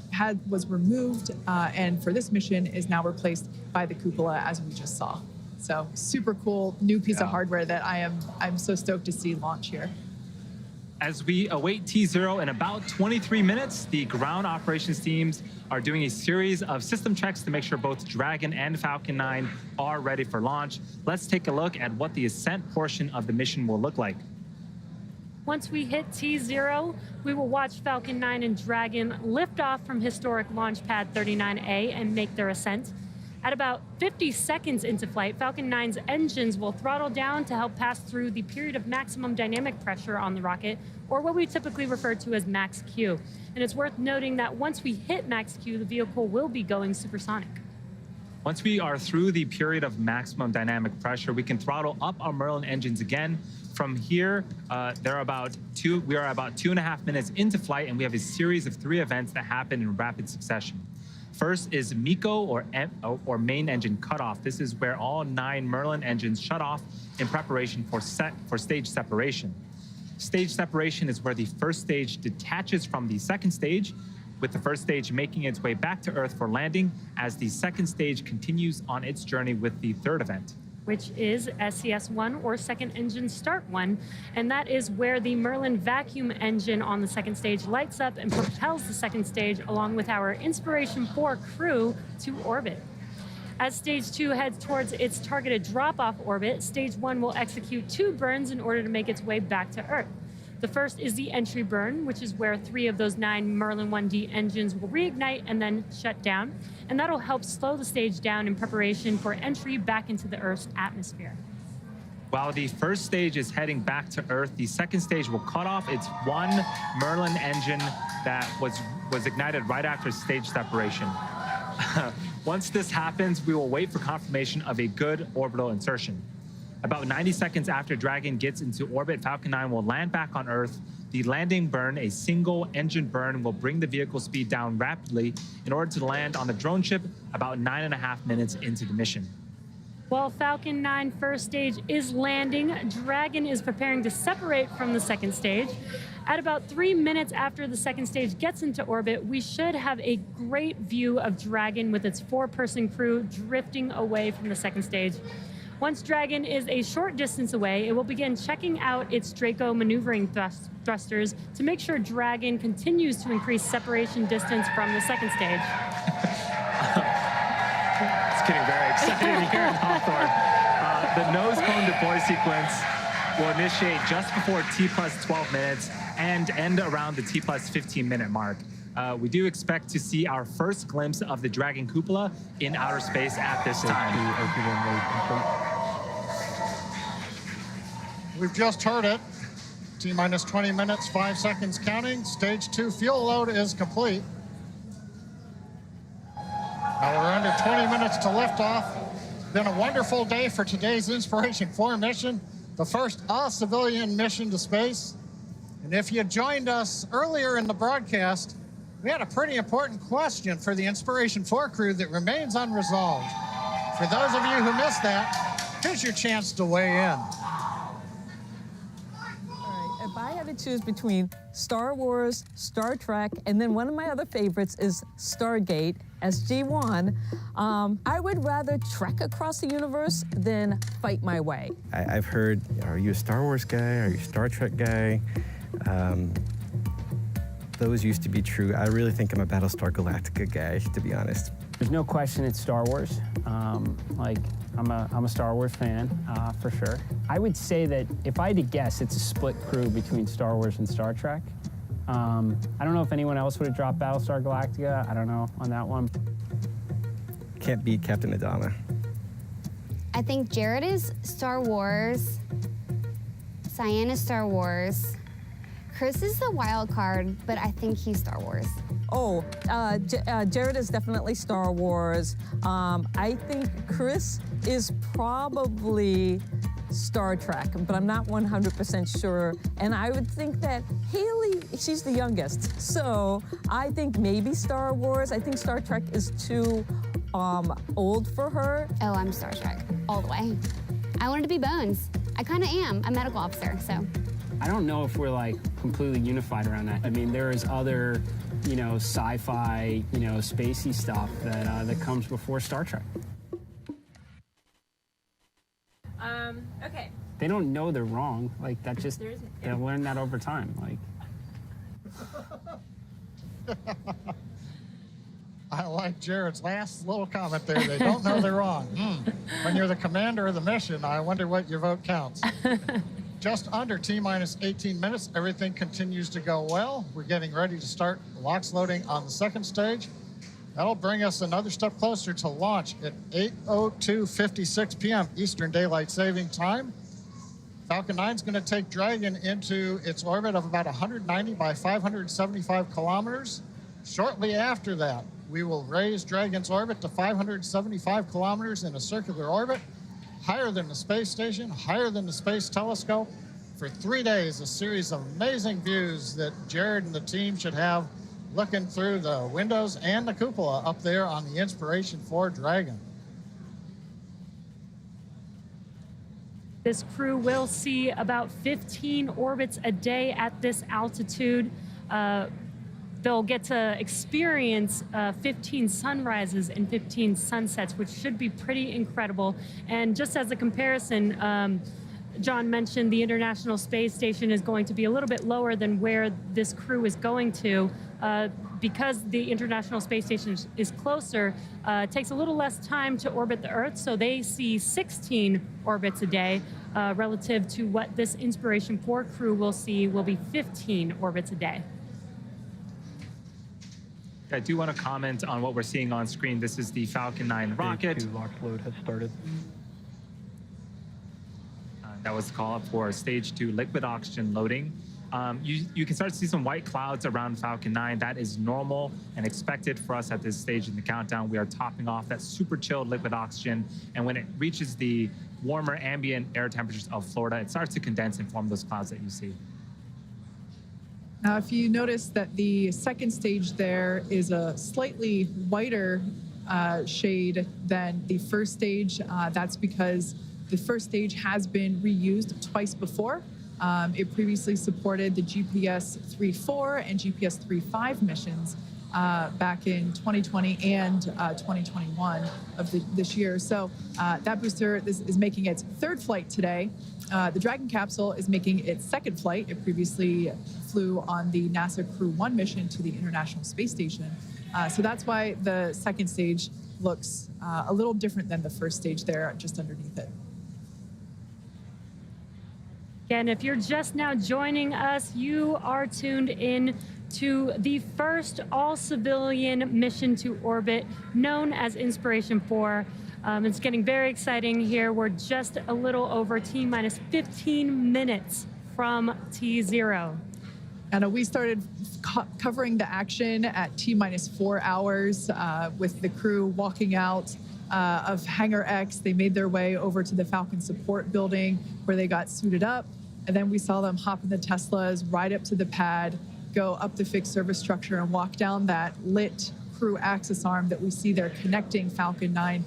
was removed, and for this mission is now replaced by the cupola, as we just saw. So super cool new piece of hardware that I'm so stoked to see launch here. As we await T0 in about 23 minutes, the ground operations teams are doing a series of system checks to make sure both Dragon and Falcon 9 are ready for launch. Let's take a look at what the Ascent portion of the mission will look like. Once we hit T0, we will watch Falcon 9 and Dragon lift off from historic launch pad 39A and make their ascent. At about 50 seconds into flight, Falcon 9's engines will throttle down to help pass through the period of maximum dynamic pressure on the rocket, or what we typically refer to as max Q. And it's worth noting that once we hit max Q, the vehicle will be going supersonic. Once we are through the period of maximum dynamic pressure, we can throttle up our Merlin engines again. From here, we are about 2.5 minutes into flight, and we have a series of 3 events that happen in rapid succession. First is MECO, or main engine cutoff. This is where all 9 Merlin engines shut off in preparation for stage separation. Stage separation is where the first stage detaches from the second stage, with the first stage making its way back to Earth for landing, as the second stage continues on its journey with the third event, which is SES1, or second engine start 1, and that is where the Merlin vacuum engine on the second stage lights up and propels the second stage along with our Inspiration4 crew to orbit. As stage 2 heads towards its targeted drop-off orbit, stage 1 will execute 2 burns in order to make its way back to Earth. The first is the entry burn, which is where 3 of those 9 Merlin 1D engines will reignite and then shut down. And that'll help slow the stage down in preparation for entry back into the Earth's atmosphere. While the first stage is heading back to Earth, the second stage will cut off its 1 Merlin engine that was ignited right after stage separation. Once this happens, we will wait for confirmation of a good orbital insertion. About 90 seconds after Dragon gets into orbit, Falcon 9 will land back on Earth. The landing burn, a single engine burn, will bring the vehicle speed down rapidly in order to land on the drone ship about 9.5 minutes into the mission. While Falcon 9 first stage is landing, Dragon is preparing to separate from the second stage. At about 3 minutes after the second stage gets into orbit, we should have a great view of Dragon with its 4-person crew drifting away from the second stage. Once Dragon is a short distance away, it will begin checking out its Draco maneuvering thrusters to make sure Dragon continues to increase separation distance from the second stage. It's getting very exciting here in Hawthorne. The nose cone deploy sequence will initiate just before T+12 minutes and end around the T+15 minute mark. We do expect to see our first glimpse of the Dragon cupola in outer space at this time. We've just heard it. T-minus 20 minutes, 5 seconds counting. Stage 2 fuel load is complete. Now we're under 20 minutes to liftoff. Been a wonderful day for today's Inspiration4 mission, the first all-civilian mission to space. And if you joined us earlier in the broadcast, we had a pretty important question for the Inspiration4 crew that remains unresolved. For those of you who missed that, here's your chance to weigh in. If I had to choose between Star Wars, Star Trek, and then one of my other favorites is Stargate, SG-1, I would rather trek across the universe than fight my way. I've heard, are you a Star Wars guy? Are you a Star Trek guy? Those used to be true. I really think I'm a Battlestar Galactica guy, to be honest. There's no question it's Star Wars. I'm a Star Wars fan, for sure. I would say that if I had to guess, it's a split crew between Star Wars and Star Trek. I don't know if anyone else would have dropped Battlestar Galactica. I don't know on that one. Can't beat Captain Adama. I think Jared is Star Wars. Sian is Star Wars. Chris is the wild card, but I think he's Star Wars. Oh, Jared is definitely Star Wars. I think Chris is probably Star Trek, but I'm not 100% sure. And I would think that Hayley, she's the youngest, so I think maybe Star Wars. I think Star Trek is too old for her. Oh, I'm Star Trek all the way. I wanted to be Bones. I kind of am a medical officer, so. I don't know if we're like completely unified around that. I mean, there is other, sci-fi, spacey stuff that comes before Star Trek. Okay. They don't know they're wrong. Like that just they'll learn that over time. Like. I like Jared's last little comment there. They don't know they're wrong. When you're the commander of the mission, I wonder what your vote counts. Just under T-minus 18 minutes, everything continues to go well. We're getting ready to start LOX loading on the second stage. That'll bring us another step closer to launch at 8:02:56 p.m. Eastern Daylight Saving Time. Falcon 9 is going to take Dragon into its orbit of about 190 by 575 kilometers. Shortly after that, we will raise Dragon's orbit to 575 kilometers in a circular orbit, higher than the space station, higher than the space telescope. For 3 days, a series of amazing views that Jared and the team should have looking through the windows and the cupola up there on the Inspiration4 Dragon. This crew will see about 15 orbits a day at this altitude. They'll get to experience 15 sunrises and 15 sunsets, which should be pretty incredible. And just as a comparison, John mentioned the International Space Station is going to be a little bit lower than where this crew is going to. Because the International Space Station is closer, it takes a little less time to orbit the Earth, so they see 16 orbits a day, relative to what this Inspiration4 crew will see will be 15 orbits a day. I do want to comment on what we're seeing on screen. This is the Falcon 9 rocket. Stage 2 LOX load has started. That was the call for stage 2 liquid oxygen loading. You can start to see some white clouds around Falcon 9. That is normal and expected for us at this stage in the countdown. We are topping off that super chilled liquid oxygen, and when it reaches the warmer ambient air temperatures of Florida, it starts to condense and form those clouds that you see. Now, if you notice that the second stage there is a slightly whiter shade than the first stage, that's because the first stage has been reused twice before. It previously supported the GPS 3.4 and GPS 3.5 missions back in 2020 and 2021 of this year. So that booster is making its third flight today. The Dragon capsule is making its second flight. It previously flew on the NASA Crew 1 mission to the International Space Station. So that's why the second stage looks a little different than the first stage there, just underneath it. Again, if you're just now joining us, you are tuned in to the first all-civilian mission to orbit known as Inspiration4. It's getting very exciting here. We're just a little over T-minus 15 minutes from T0. And we started covering the action at T-minus 4 hours with the crew walking out of Hangar X. They made their way over to the Falcon support building where they got suited up. And then we saw them hop in the Teslas, ride up to the pad, go up the fixed service structure and walk down that lit crew access arm that we see there connecting Falcon 9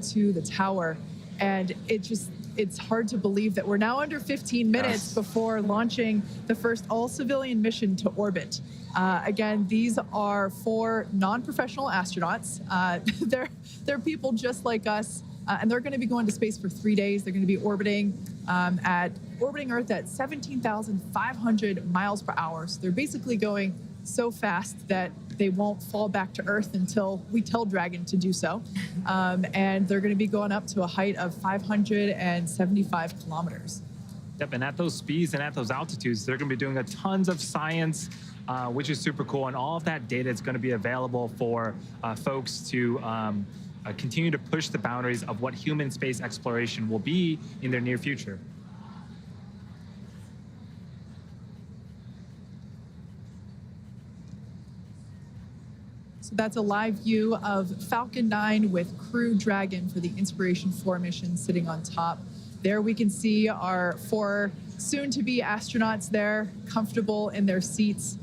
to the tower. And it's hard to believe that we're now under 15 minutes before launching the first all-civilian mission to orbit. Again, these are 4 non-professional astronauts. They're people just like us, and they're going to be going to space for 3 days. They're going to be orbiting Earth at 17,500 miles per hour. So they're basically going so fast that they won't fall back to Earth until we tell Dragon to do so. And they're going to be going up to a height of 575 kilometers. Yep, and at those speeds and at those altitudes, they're going to be doing tons of science, which is super cool. And all of that data is going to be available for folks to continue to push the boundaries of what human space exploration will be in their near future. So that's a live view of Falcon 9 with Crew Dragon for the Inspiration4 mission sitting on top. There we can see our 4 soon-to-be astronauts there, comfortable in their seats.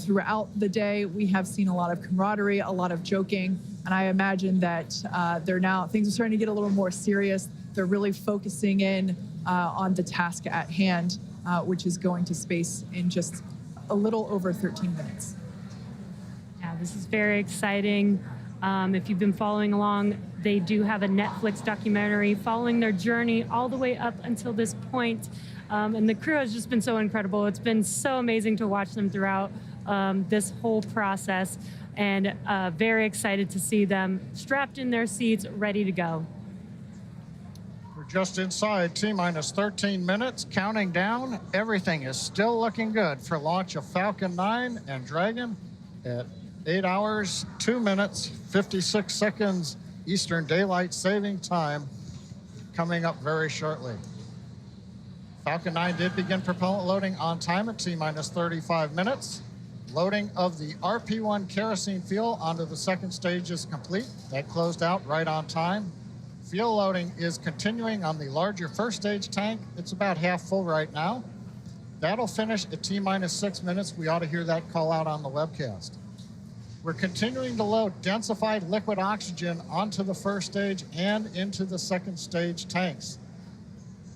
Throughout the day, we have seen a lot of camaraderie, a lot of joking, and I imagine that things are starting to get a little more serious. They're really focusing in on the task at hand, which is going to space in just a little over 13 minutes. Yeah, this is very exciting. If you've been following along, they do have a Netflix documentary following their journey all the way up until this point. And the crew has just been so incredible. It's been so amazing to watch them throughout this whole process, and very excited to see them strapped in their seats, ready to go. We're just inside T-minus 13 minutes, counting down. Everything is still looking good for launch of Falcon 9 and Dragon at 8 hours, 2 minutes, 56 seconds Eastern Daylight Saving Time, coming up very shortly. Falcon 9 did begin propellant loading on time at T-minus 35 minutes. Loading of the RP-1 kerosene fuel onto the second stage is complete. That closed out right on time. Fuel loading is continuing on the larger first stage tank. It's about half full right now. That'll finish at T-minus 6 minutes. We ought to hear that call out on the webcast. We're continuing to load densified liquid oxygen onto the first stage and into the second stage tanks.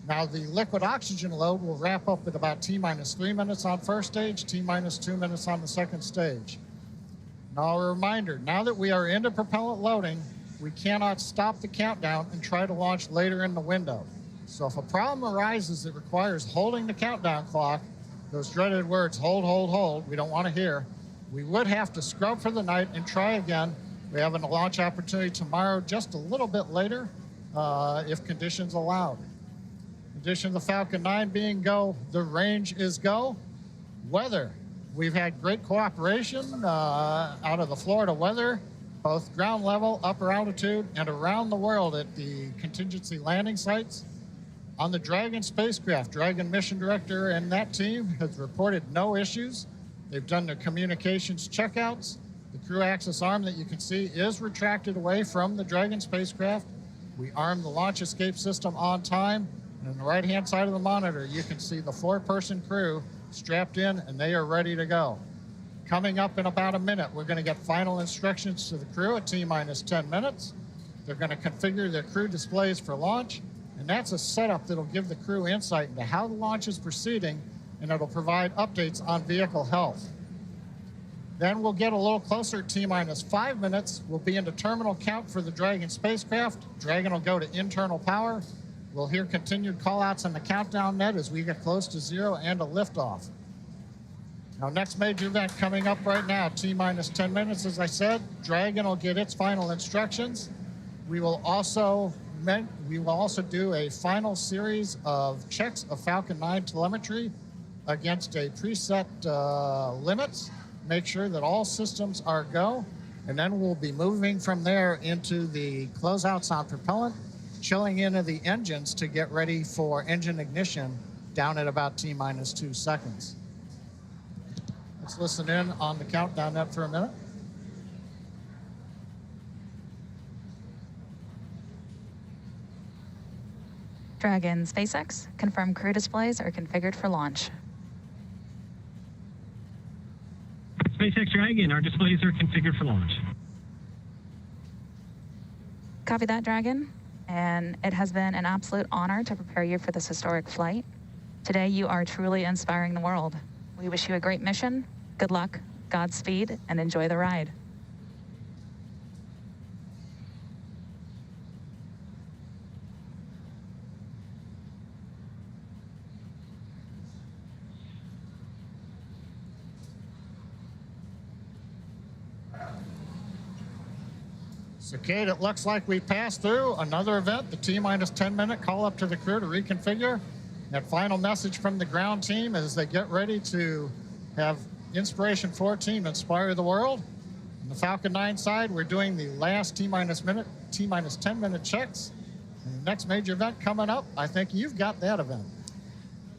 Now, the liquid oxygen load will wrap up at about T-minus 3 minutes on first stage, T-minus 2 minutes on the second stage. Now, a reminder, now that we are into propellant loading, we cannot stop the countdown and try to launch later in the window. So if a problem arises that requires holding the countdown clock, those dreaded words, hold, hold, hold, we don't want to hear, we would have to scrub for the night and try again. We have a launch opportunity tomorrow just a little bit later if conditions allowed. In addition to the Falcon 9 being go, the range is go. Weather, we've had great cooperation out of the Florida weather, both ground level, upper altitude, and around the world at the contingency landing sites. On the Dragon spacecraft, Dragon mission director and that team has reported no issues. They've done their communications checkouts. The crew access arm that you can see is retracted away from the Dragon spacecraft. We armed the launch escape system on time. And on the right-hand side of the monitor, you can see the 4-person crew strapped in, and they are ready to go. Coming up in about a minute, we're going to get final instructions to the crew at T-minus 10 minutes. They're going to configure their crew displays for launch, and that's a setup that'll give the crew insight into how the launch is proceeding, and it'll provide updates on vehicle health. Then we'll get a little closer at T-minus 5 minutes. We'll be into terminal count for the Dragon spacecraft. Dragon will go to internal power. We'll hear continued callouts on the countdown net as we get close to 0 and a liftoff. Now, next major event coming up right now, T-minus 10 minutes, as I said. Dragon will get its final instructions. We will also do a final series of checks of Falcon 9 telemetry against a preset limits. Make sure that all systems are go, and then we'll be moving from there into the closeouts on propellant, chilling into the engines to get ready for engine ignition down at about T-minus 2 seconds. Let's listen in on the countdown net for a minute. Dragon SpaceX, confirm crew displays are configured for launch. SpaceX Dragon, our displays are configured for launch. Copy that, Dragon. And it has been an absolute honor to prepare you for this historic flight. Today, you are truly inspiring the world. We wish you a great mission, good luck, Godspeed, and enjoy the ride. So, Kate, it looks like we passed through another event, the T-minus 10-minute call up to the crew to reconfigure. That final message from the ground team as they get ready to have Inspiration4 team inspire the world. On the Falcon 9 side, we're doing the last T-minus 10-minute checks. And the next major event coming up, I think you've got that event.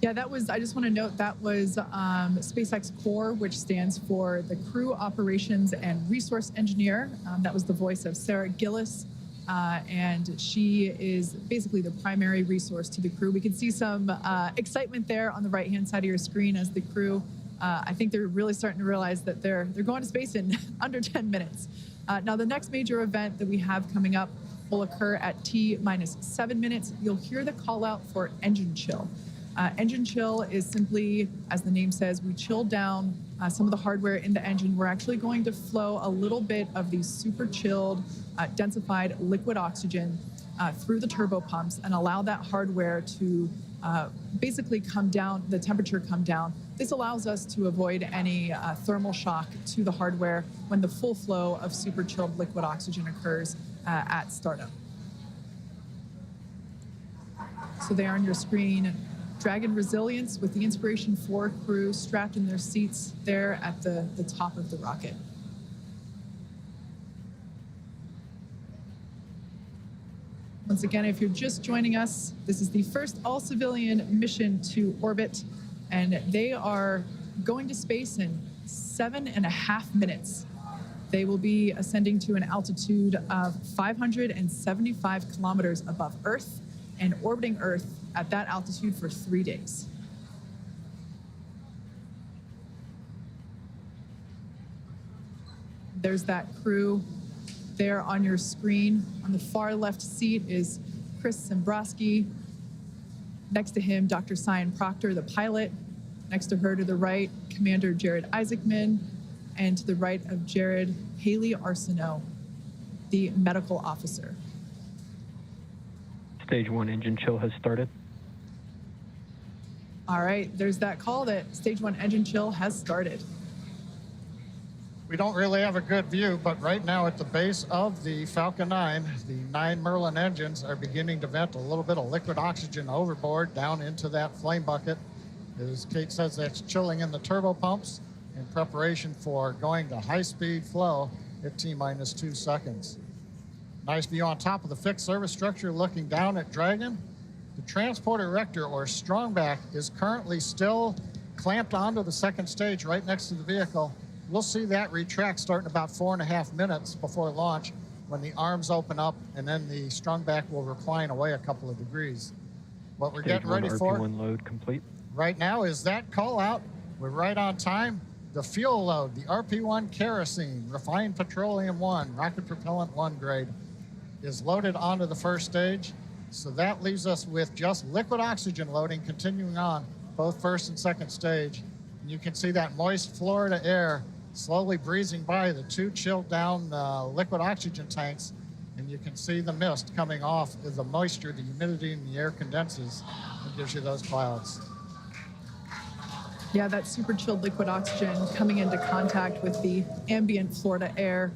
Yeah, I just want to note that was SpaceX Core, which stands for the Crew Operations and Resource Engineer. That was the voice of Sarah Gillis. and she is basically the primary resource to the crew. We can see some excitement there on the right-hand side of your screen as the crew, I think they're really starting to realize that they're going to space in under 10 minutes. Now, the next major event that we have coming up will occur at T-7 minutes. You'll hear the call out for engine chill. Engine chill is simply, as the name says, we chill down some of the hardware in the engine. We're actually going to flow a little bit of the super chilled, densified liquid oxygen through the turbo pumps and allow that hardware to basically come down, the temperature come down. This allows us to avoid any thermal shock to the hardware when the full flow of super chilled liquid oxygen occurs at startup. So there on your screen, Dragon Resilience with the Inspiration4 crew strapped in their seats there at the top of the rocket. Once again, if you're just joining us, this is the first all-civilian mission to orbit, and they are going to space in 7.5 minutes. They will be ascending to an altitude of 575 kilometers above Earth and orbiting Earth at that altitude for 3 days. There's that crew there on your screen. On the far left seat is Chris Sembroski. Next to him, Dr. Sian Proctor, the pilot. Next to her to the right, Commander Jared Isaacman. And to the right of Jared, Hayley Arceneaux, the medical officer. Stage 1 engine chill has started. All right, there's that call that Stage 1 engine chill has started. We don't really have a good view, but right now at the base of the Falcon 9, the 9 Merlin engines are beginning to vent a little bit of liquid oxygen overboard down into that flame bucket. As Kate says, that's chilling in the turbo pumps in preparation for going to high-speed flow at T-2 seconds. Nice view on top of the fixed service structure looking down at Dragon. The transport erector, or strongback, is currently still clamped onto the second stage right next to the vehicle. We'll see that retract starting about 4.5 minutes before launch when the arms open up and then the strongback will recline away a couple of degrees. What we're getting ready for RP1 load complete. Right now is that call out. We're right on time. The fuel load, the RP1 kerosene, refined petroleum 1, rocket propellant 1 grade, is loaded onto the first stage. So that leaves us with just liquid oxygen loading continuing on both first and second stage. And you can see that moist Florida air slowly breezing by the 2 chilled down liquid oxygen tanks. And you can see the mist coming off as the moisture, the humidity in the air condenses and gives you those clouds. Yeah, that super chilled liquid oxygen coming into contact with the ambient Florida air.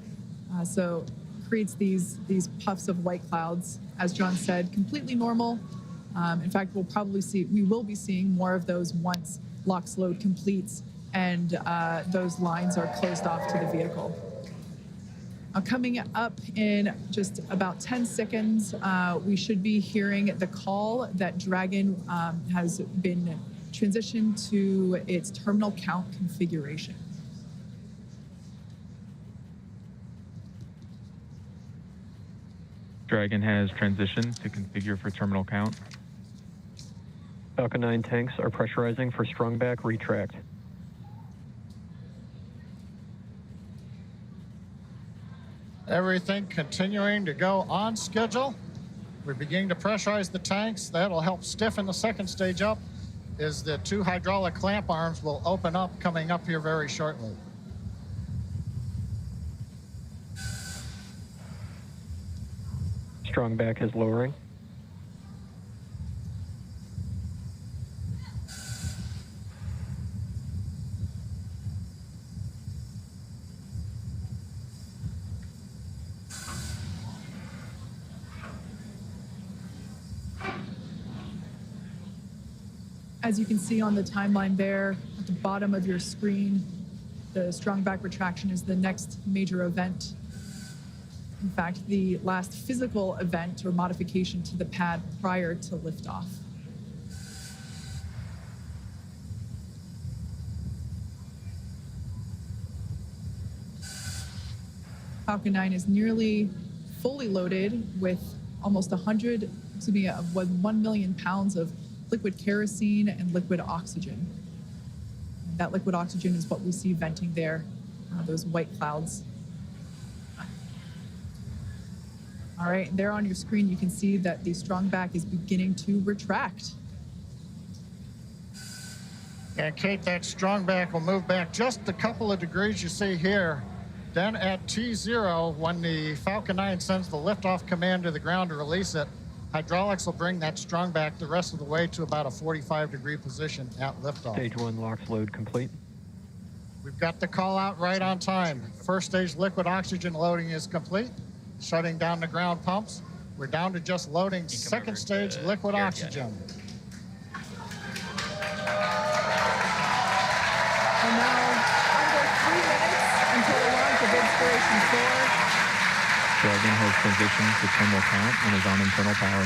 So creates these puffs of white clouds, as John said, completely normal. In fact, we will be seeing more of those once LOX load completes and those lines are closed off to the vehicle. Coming up in just about 10 seconds, we should be hearing the call that Dragon has been transitioned to its terminal count configuration. Dragon has transitioned to configure for terminal count. Falcon 9 tanks are pressurizing for strongback retract. Everything continuing to go on schedule. We're beginning to pressurize the tanks. That'll help stiffen the second stage up as the 2 hydraulic clamp arms will open up coming up here very shortly. Strongback is lowering. As you can see on the timeline there at the bottom of your screen, the strongback retraction is the next major event. In fact, the last physical event or modification to the pad prior to liftoff. Falcon 9 is nearly fully loaded with almost 1 million pounds of liquid kerosene and liquid oxygen. That liquid oxygen is what we see venting there, those white clouds. All right, there on your screen, you can see that the strong back is beginning to retract. And Kate, that strong back will move back just a couple of degrees you see here. Then at T0, when the Falcon 9 sends the liftoff command to the ground to release it, hydraulics will bring that strong back the rest of the way to about a 45-degree position at liftoff. Stage 1 LOX load complete. We've got the call out right on time. First stage liquid oxygen loading is complete, shutting down the ground pumps. We're down to just loading second stage liquid oxygen. And now, under 3 minutes until the launch of Inspiration4. Dragon has transitioned to terminal count and is on internal power.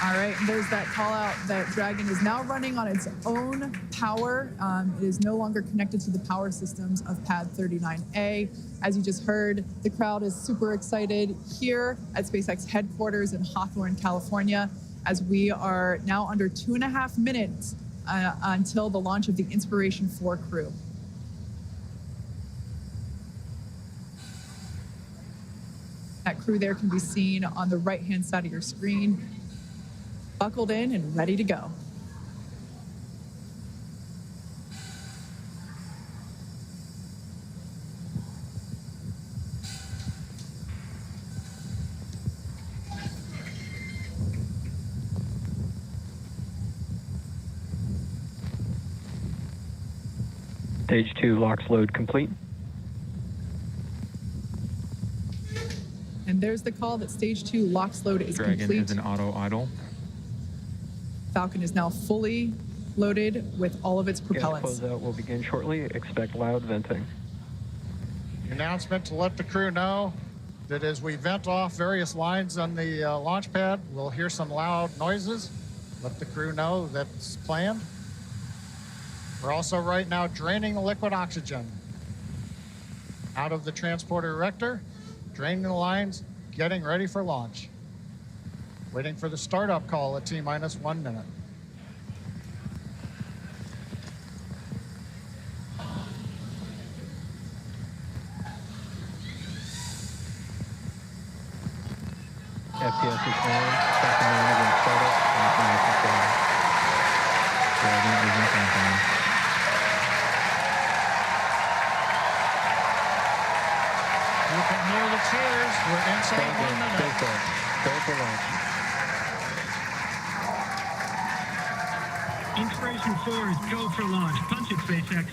All right, and there's that call out that Dragon is now running on its own power. It is no longer connected to the power systems of Pad 39A. As you just heard, the crowd is super excited here at SpaceX headquarters in Hawthorne, California, as we are now under 2.5 minutes until the launch of the Inspiration4 crew. That crew there can be seen on the right-hand side of your screen, buckled in and ready to go. Stage 2 LOX load complete. And there's the call that stage 2 LOX load is Dragon complete. is an auto idle. Falcon is now fully loaded with all of its propellants. Closeout will begin shortly. Expect loud venting. The announcement to let the crew know that as we vent off various lines on the launch pad, we'll hear some loud noises. Let the crew know that's planned. We're also right now draining the liquid oxygen out of the transporter erector, draining the lines, getting ready for launch. Waiting for the startup call at T-minus 1 minute. FPS is on. Falcon 9 is in startup. And control. Dragon is in countdown. You can hear the cheers. We're inside 1 minute. Go for launch. Inspiration4 is go for launch. Punch it, SpaceX.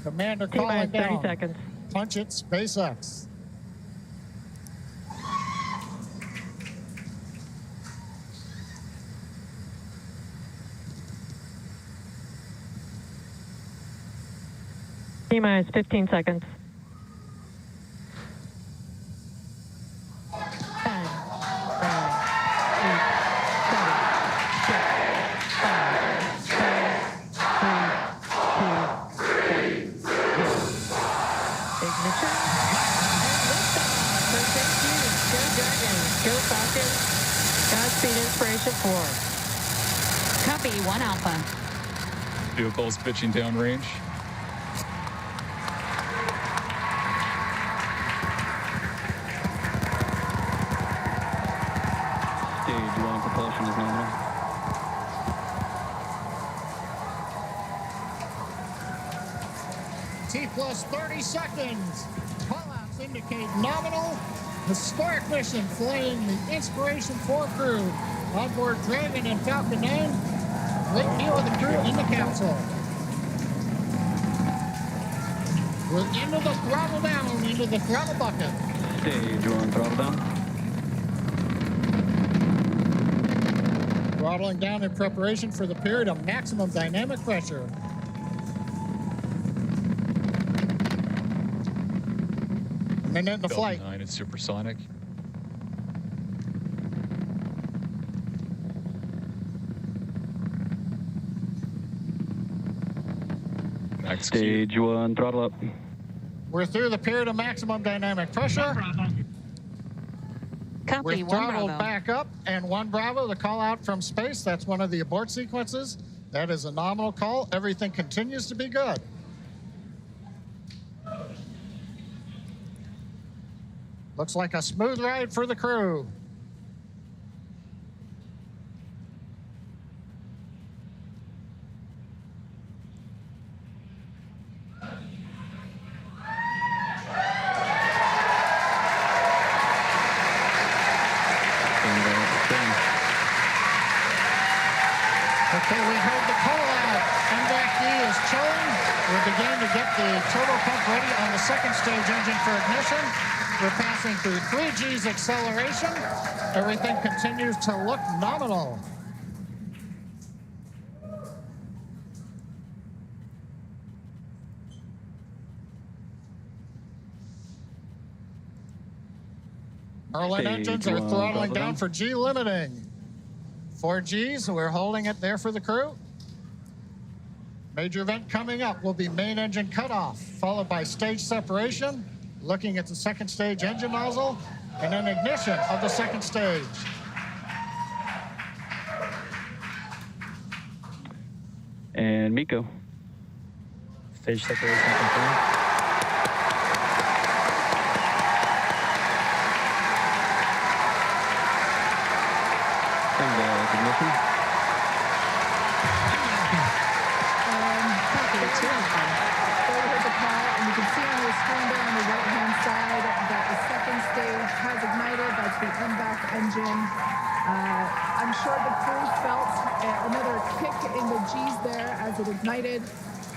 Commander calling down. 30 seconds. Punch it, SpaceX. T-minus 15 seconds. 10, 9, 8, 7, 6, 5, 4, 3, 2, 1. Ignition. And liftoff. Perfect Jude. Go Dragon. Go Falcon. Godspeed Inspiration4. Copy 1 Alpha. Vehicles pitching downrange. Stage 1 propulsion is nominal. T plus 30 seconds. Callouts indicate nominal. Historic mission flying the Inspiration4 crew on board Dragon and Falcon 9. Great view of the crew in the capsule. We're into the throttle down, into the throttle bucket. Stage 1 throttle down. Throttling down in preparation for the period of maximum dynamic pressure. A minute into flight. Falcon 9 is supersonic. Stage 1 throttle up. We're through the period of maximum dynamic pressure. Copy, We're 1 throttled Bravo. back up, and 1 Bravo, the call out from space. That's one of the abort sequences. That is a nominal call. Everything continues to be good. Looks like a smooth ride for the crew. Okay, we heard the call out. MVAC-D is chilling. We're beginning to get the turbo pump ready on the second stage engine for ignition. We're passing through 3 G's acceleration. Everything continues to look nominal. Merlin engines are throttling down for G limiting. 4 Gs, we're holding it there for the crew. Major event coming up will be main engine cutoff, followed by stage separation, looking at the second stage engine nozzle, and then ignition of the second stage. And Miko. Stage separation confirmed. Ignition. Copy, 2 and 1. There we heard the call, and you can see on your screen there on the right-hand side that the second stage has ignited. That's the MVAC engine. I'm sure the crew felt another kick in the G's there as it ignited.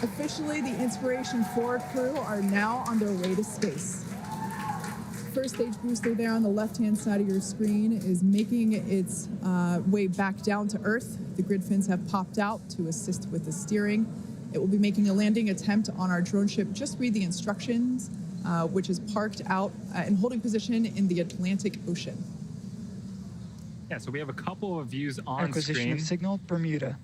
Officially, the Inspiration4 crew are now on their way to space. First stage booster there on the left-hand side of your screen is making its way back down to Earth. The grid fins have popped out to assist with the steering. It will be making a landing attempt on our drone ship. Just read the instructions, which is parked out and holding position in the Atlantic Ocean. Yeah, so we have a couple of views on Acquisition screen. of signal, Bermuda.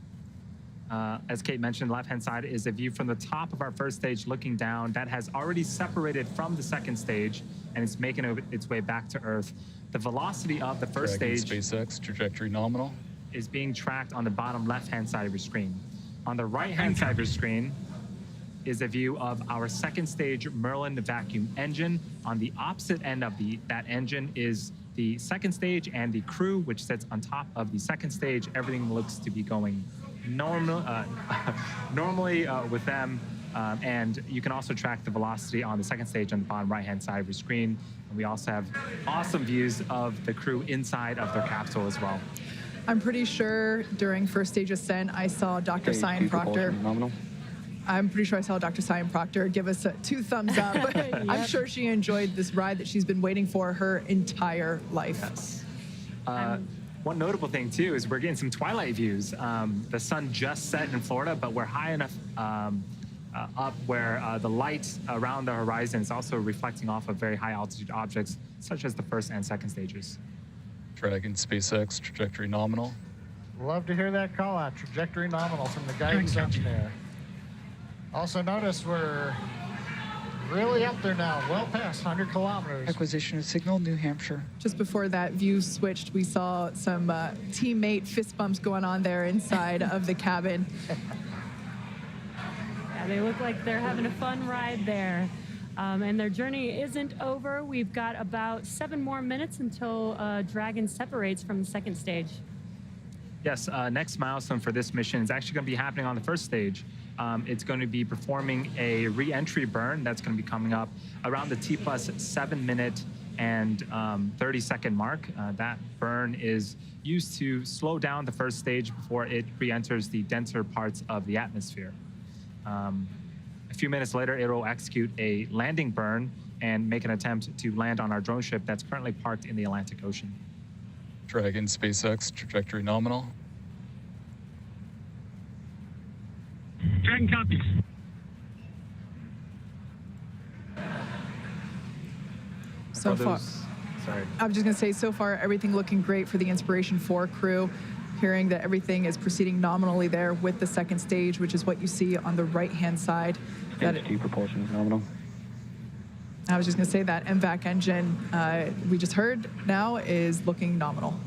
As Kate mentioned, the left-hand side is a view from the top of our first stage looking down. That has already separated from the second stage, and it's making its way back to Earth. The velocity of the first Dragon stage SpaceX, trajectory nominal. is being tracked on the bottom left-hand side of your screen. On the right-hand side of your screen is a view of our second stage Merlin vacuum engine. On the opposite end of that engine is the second stage and the crew, which sits on top of the second stage. Everything looks to be going normally with them. And you can also track the velocity on the second stage on the bottom right-hand side of your screen. And we also have awesome views of the crew inside of their capsule as well. I'm pretty sure during first stage ascent, I saw Dr. Sian Proctor. I'm pretty sure I saw Dr. Sian Proctor give us 2 thumbs up. Yep. I'm sure she enjoyed this ride that she's been waiting for her entire life. Yes. One notable thing, too, is we're getting some twilight views. The sun just set in Florida, but we're high enough up where the light around the horizon is also reflecting off of very high altitude objects, such as the first and second stages. Dragon SpaceX, trajectory nominal. Love to hear that call out, trajectory nominal from the guidance engineer. Also notice we're really up there now, well past 100 kilometers. Acquisition of signal, New Hampshire. Just before that view switched, we saw some teammate fist bumps going on there inside of the cabin. Yeah, they look like they're having a fun ride there. And their journey isn't over. We've got about 7 more minutes until Dragon separates from the second stage. Yes, next milestone for this mission is actually going to be happening on the first stage. It's going to be performing a re-entry burn that's going to be coming up around the T plus 7 minute and 30-second mark. That burn is used to slow down the first stage before it re-enters the denser parts of the atmosphere. A few minutes later, it will execute a landing burn and make an attempt to land on our drone ship that's currently parked in the Atlantic Ocean. Dragon SpaceX, trajectory nominal. Dragon copies. So far, sorry. I was just going to say, so far, everything looking great for the Inspiration4 crew. Hearing that everything is proceeding nominally there with the second stage, which is what you see on the right-hand side. Stage 2 propulsion is nominal. I was just going to say that MVAC engine we just heard now is looking nominal.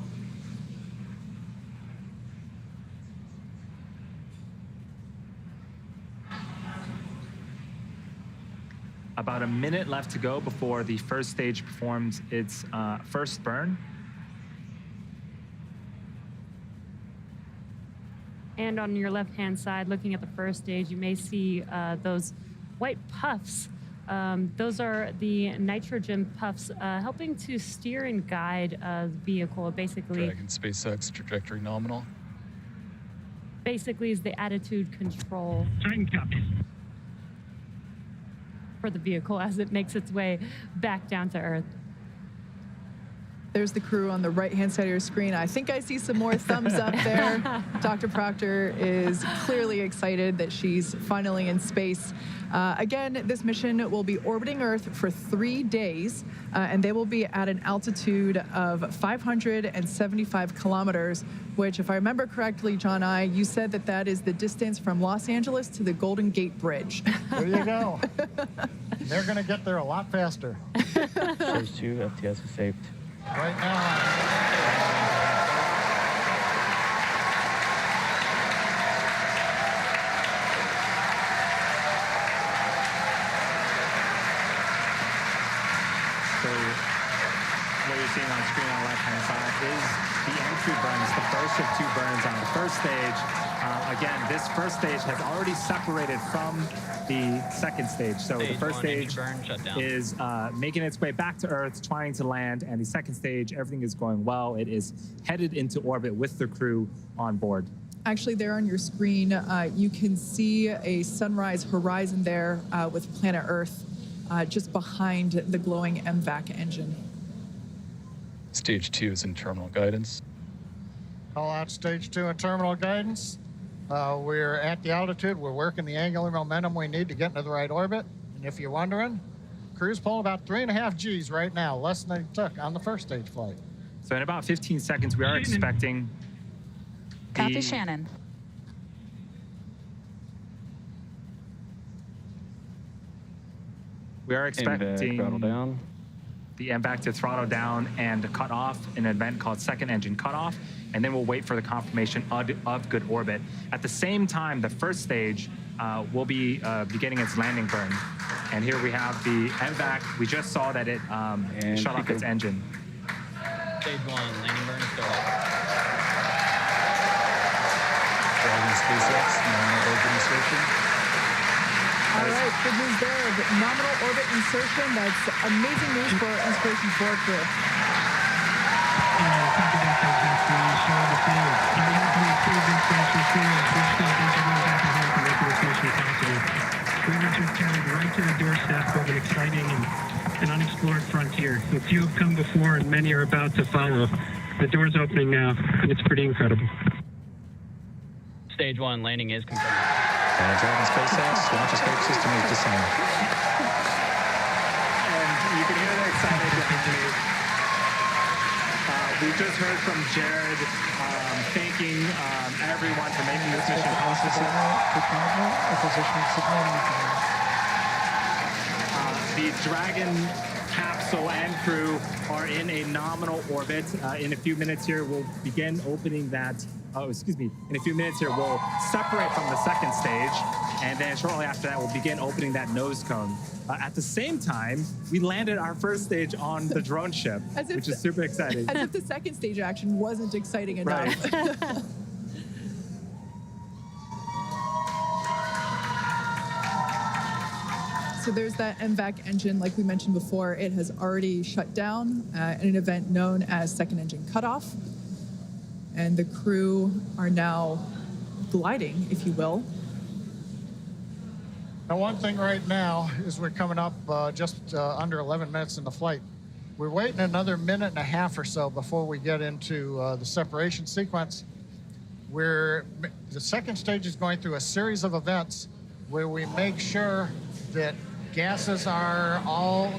About a minute left to go before the first stage performs its first burn. And on your left-hand side, looking at the first stage, you may see those white puffs. Those are the nitrogen puffs helping to steer and guide the vehicle. Basically, Dragon SpaceX trajectory nominal. Basically is the attitude control for the vehicle as it makes its way back down to Earth. There's the crew on the right-hand side of your screen. I think I see some more thumbs up there. Dr. Proctor is clearly excited that she's finally in space. Again, this mission will be orbiting Earth for 3 days, and they will be at an altitude of 575 kilometers, which, if I remember correctly, John you said that that is the distance from Los Angeles to the Golden Gate Bridge. There you go. They're going to get there a lot faster. Stage 2, FTS is saved. Right now. What you're seeing on screen on the left-hand side is the entry burns, the first of 2 burns on the first stage. Again, this first stage has already separated from the second stage. So the first stage is making its way back to Earth, trying to land, and the second stage, everything is going well. It is headed into orbit with the crew on board. Actually, there on your screen, you can see a sunrise horizon there with planet Earth just behind the glowing MVAC engine. Stage 2 is in terminal guidance. Call out stage 2 in terminal guidance. We're at the altitude. We're working the angular momentum we need to get into the right orbit. And if you're wondering, crew's pulling about 3.5 Gs right now, less than they took on the first stage flight. So in about 15 seconds, we are expecting Copy, Shannon. We are expecting throttle down. The MVAC to throttle down and cut off an event called second engine cutoff, and then we'll wait for the confirmation of good orbit. At the same time, the first stage will be beginning its landing burn. And here we have the MVAC. We just saw that it shut off its engine. Stage 1, landing burn still up. Dragon SpaceX, nominal orbit insertion. All right, good news there. The nominal orbit insertion. That's amazing news for Inspiration4 crew. We were just carried right to the doorstep of an exciting and unexplored frontier. A few have come before and many are about to follow. The door's opening now, and it's pretty incredible. Stage 1 landing is confirmed. Dragon SpaceX, launch escape system is disarmed. And you can hear the excitement behind me. We just heard from Jared thanking everyone for making this mission possible. The Dragon capsule and crew are in a nominal orbit. In a few minutes here, we'll begin opening that. In a few minutes here, we'll separate from the second stage, and then shortly after that, we'll begin opening that nose cone. At the same time, we landed our first stage on the drone ship, which is super exciting. As if the second stage action wasn't exciting enough. Right. So there's that MVAC engine, like we mentioned before. It has already shut down in an event known as second engine cutoff. And the crew are now gliding, if you will. Now, one thing right now is we're coming up just under 11 minutes in the flight. We're waiting another minute and a half or so before we get into the separation sequence. The second stage is going through a series of events where we make sure that gases are all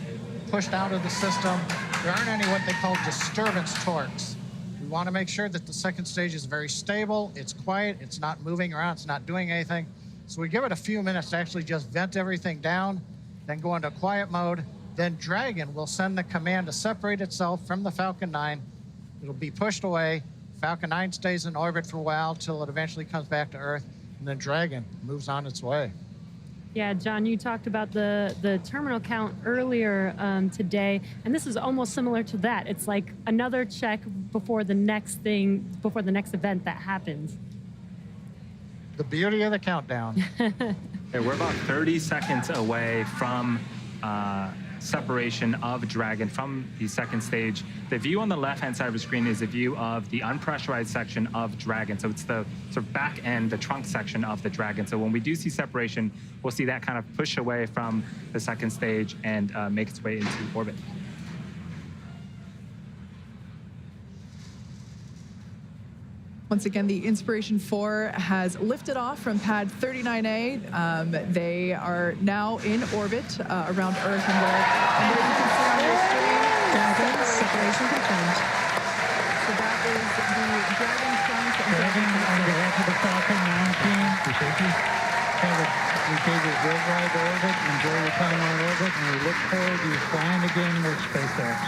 pushed out of the system. There aren't any what they call disturbance torques. We want to make sure that the second stage is very stable, it's quiet, it's not moving around, it's not doing anything. So we give it a few minutes to actually just vent everything down, then go into quiet mode, Then Dragon will send the command to separate itself from the Falcon 9. It'll be pushed away. Falcon 9 stays in orbit for a while till it eventually comes back to Earth, and then Dragon moves on its way. Yeah, John, you talked about the terminal count earlier today, and this is almost similar to that. It's like another check before the next event that happens. The beauty of the countdown. Okay, we're about 30 seconds away from separation of Dragon from the second stage. The view on the left-hand side of the screen is a view of the unpressurized section of Dragon. So it's the sort of back end, the trunk section of the Dragon. So when we do see separation, we'll see that kind of push away from the second stage and make its way into orbit. Once again, the Inspiration4 has lifted off from pad 39A. They are now in orbit around Earth, and there you can see on your screen. Dragon separation confirmed. So that is the Dragon trunk. Dragon, on behalf of the Falcon 9 team, we gave you a great ride to orbit. Enjoy your time on orbit, and we look forward to you flying again with SpaceX.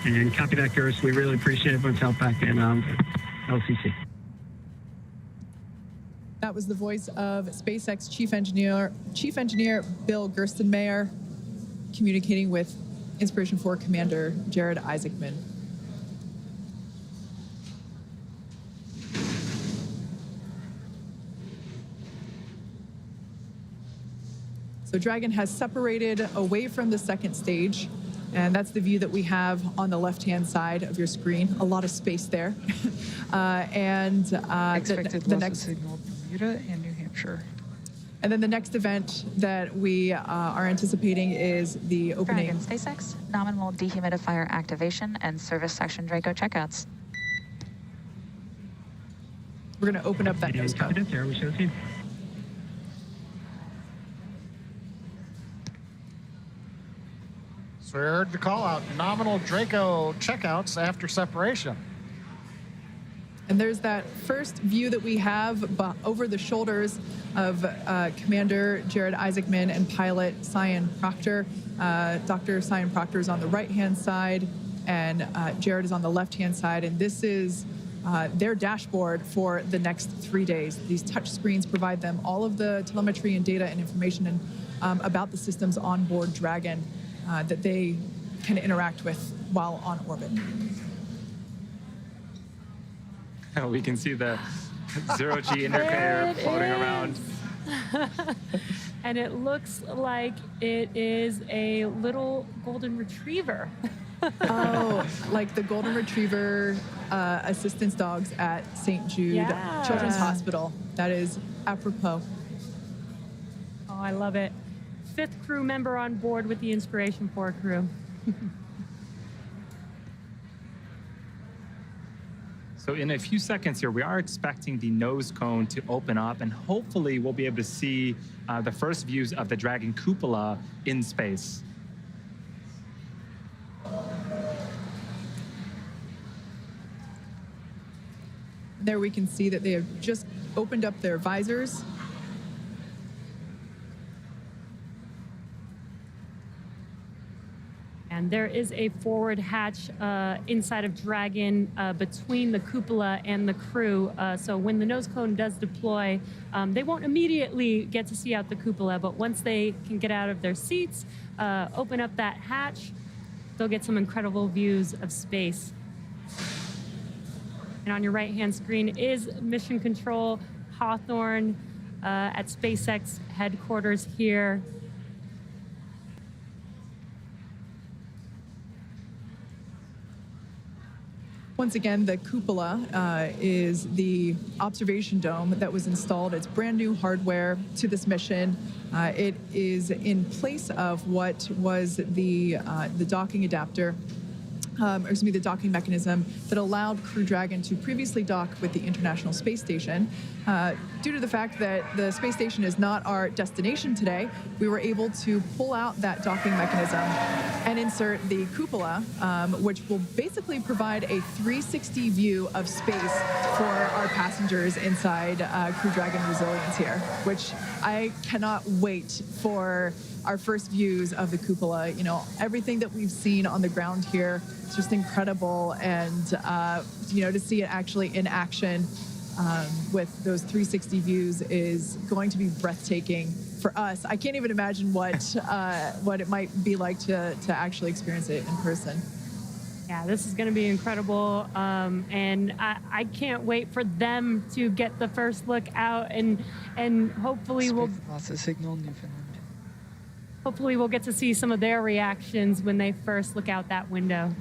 And copy that, Garrus. We really appreciate everyone's help back in LCC. That was the voice of SpaceX Chief Engineer Bill Gerstenmaier communicating with Inspiration4 Commander Jared Isaacman. So Dragon has separated away from the second stage. And that's the view that we have on the left-hand side of your screen. A lot of space there. Expected the loss next of signal Bermuda and New Hampshire. And then the next event that we are anticipating is the opening. Dragon SpaceX, nominal dehumidifier activation and service section Draco checkouts. We're going to open up that nose cone. There, we show you. So we heard the call out, nominal Draco checkouts after separation. And there's that first view that we have over the shoulders of Commander Jared Isaacman and pilot Sian Proctor. Dr. Sian Proctor is on the right-hand side, and Jared is on the left-hand side. And this is their dashboard for the next 3 days. These touch screens provide them all of the telemetry and data and information about the systems on board Dragon that they can interact with while on orbit. We can see the zero-G indicator floating around. And it looks like it is a little golden retriever. Oh, like the golden retriever assistance dogs at St. Jude Children's Hospital. That is apropos. Oh, I love it. 5th crew member on board with the Inspiration4 crew. So in a few seconds here, we are expecting the nose cone to open up, and hopefully we'll be able to see the first views of the Dragon cupola in space. There we can see that they have just opened up their visors. And there is a forward hatch inside of Dragon between the cupola and the crew. So when the nose cone does deploy, they won't immediately get to see out the cupola, but once they can get out of their seats, open up that hatch, they'll get some incredible views of space. And on your right-hand screen is Mission Control Hawthorne at SpaceX headquarters here. Once again, the cupola is the observation dome that was installed. It's brand new hardware to this mission. It is in place of what was the docking adapter the docking mechanism that allowed Crew Dragon to previously dock with the International Space Station. Due to the fact that the space station is not our destination today, we were able to pull out that docking mechanism and insert the cupola, which will basically provide a 360 view of space for our passengers inside Crew Dragon Resilience here, which I cannot wait for our first views of the cupola. You know, everything that we've seen on the ground here, it's just incredible. And, to see it actually in action with those 360 views is going to be breathtaking for us. I can't even imagine what it might be like to actually experience it in person. Yeah, this is going to be incredible, and I can't wait for them to get the first look out, and hopefully Lost the signal, Newfoundland. Hopefully we'll get to see some of their reactions when they first look out that window.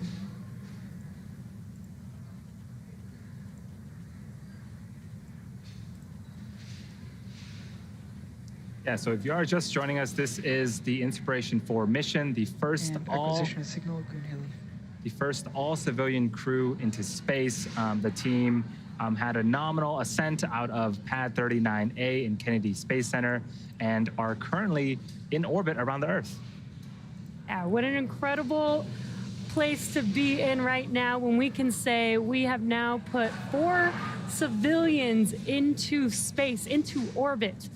Yeah, so if you are just joining us, this is the Inspiration4 mission, the first all-civilian crew into space. The team had a nominal ascent out of Pad 39A in Kennedy Space Center and are currently in orbit around the Earth. Yeah, what an incredible place to be in right now when we can say we have now put 4 civilians into space, into orbit.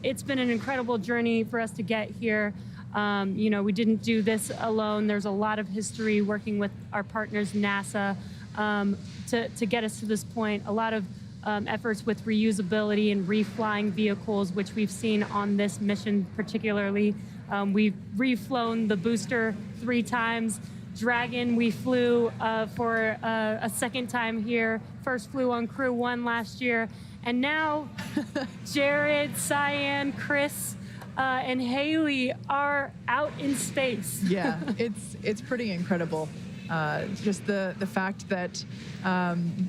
It's been an incredible journey for us to get here. We didn't do this alone. There's a lot of history working with our partners, NASA, to get us to this point. A lot of efforts with reusability and reflying vehicles, which we've seen on this mission particularly. We've reflown the booster 3 times. Dragon, we flew for a second time here. First flew on Crew 1 last year. And now Jared, Sian, Chris, and Hayley are out in space. Yeah, it's pretty incredible. Just the fact that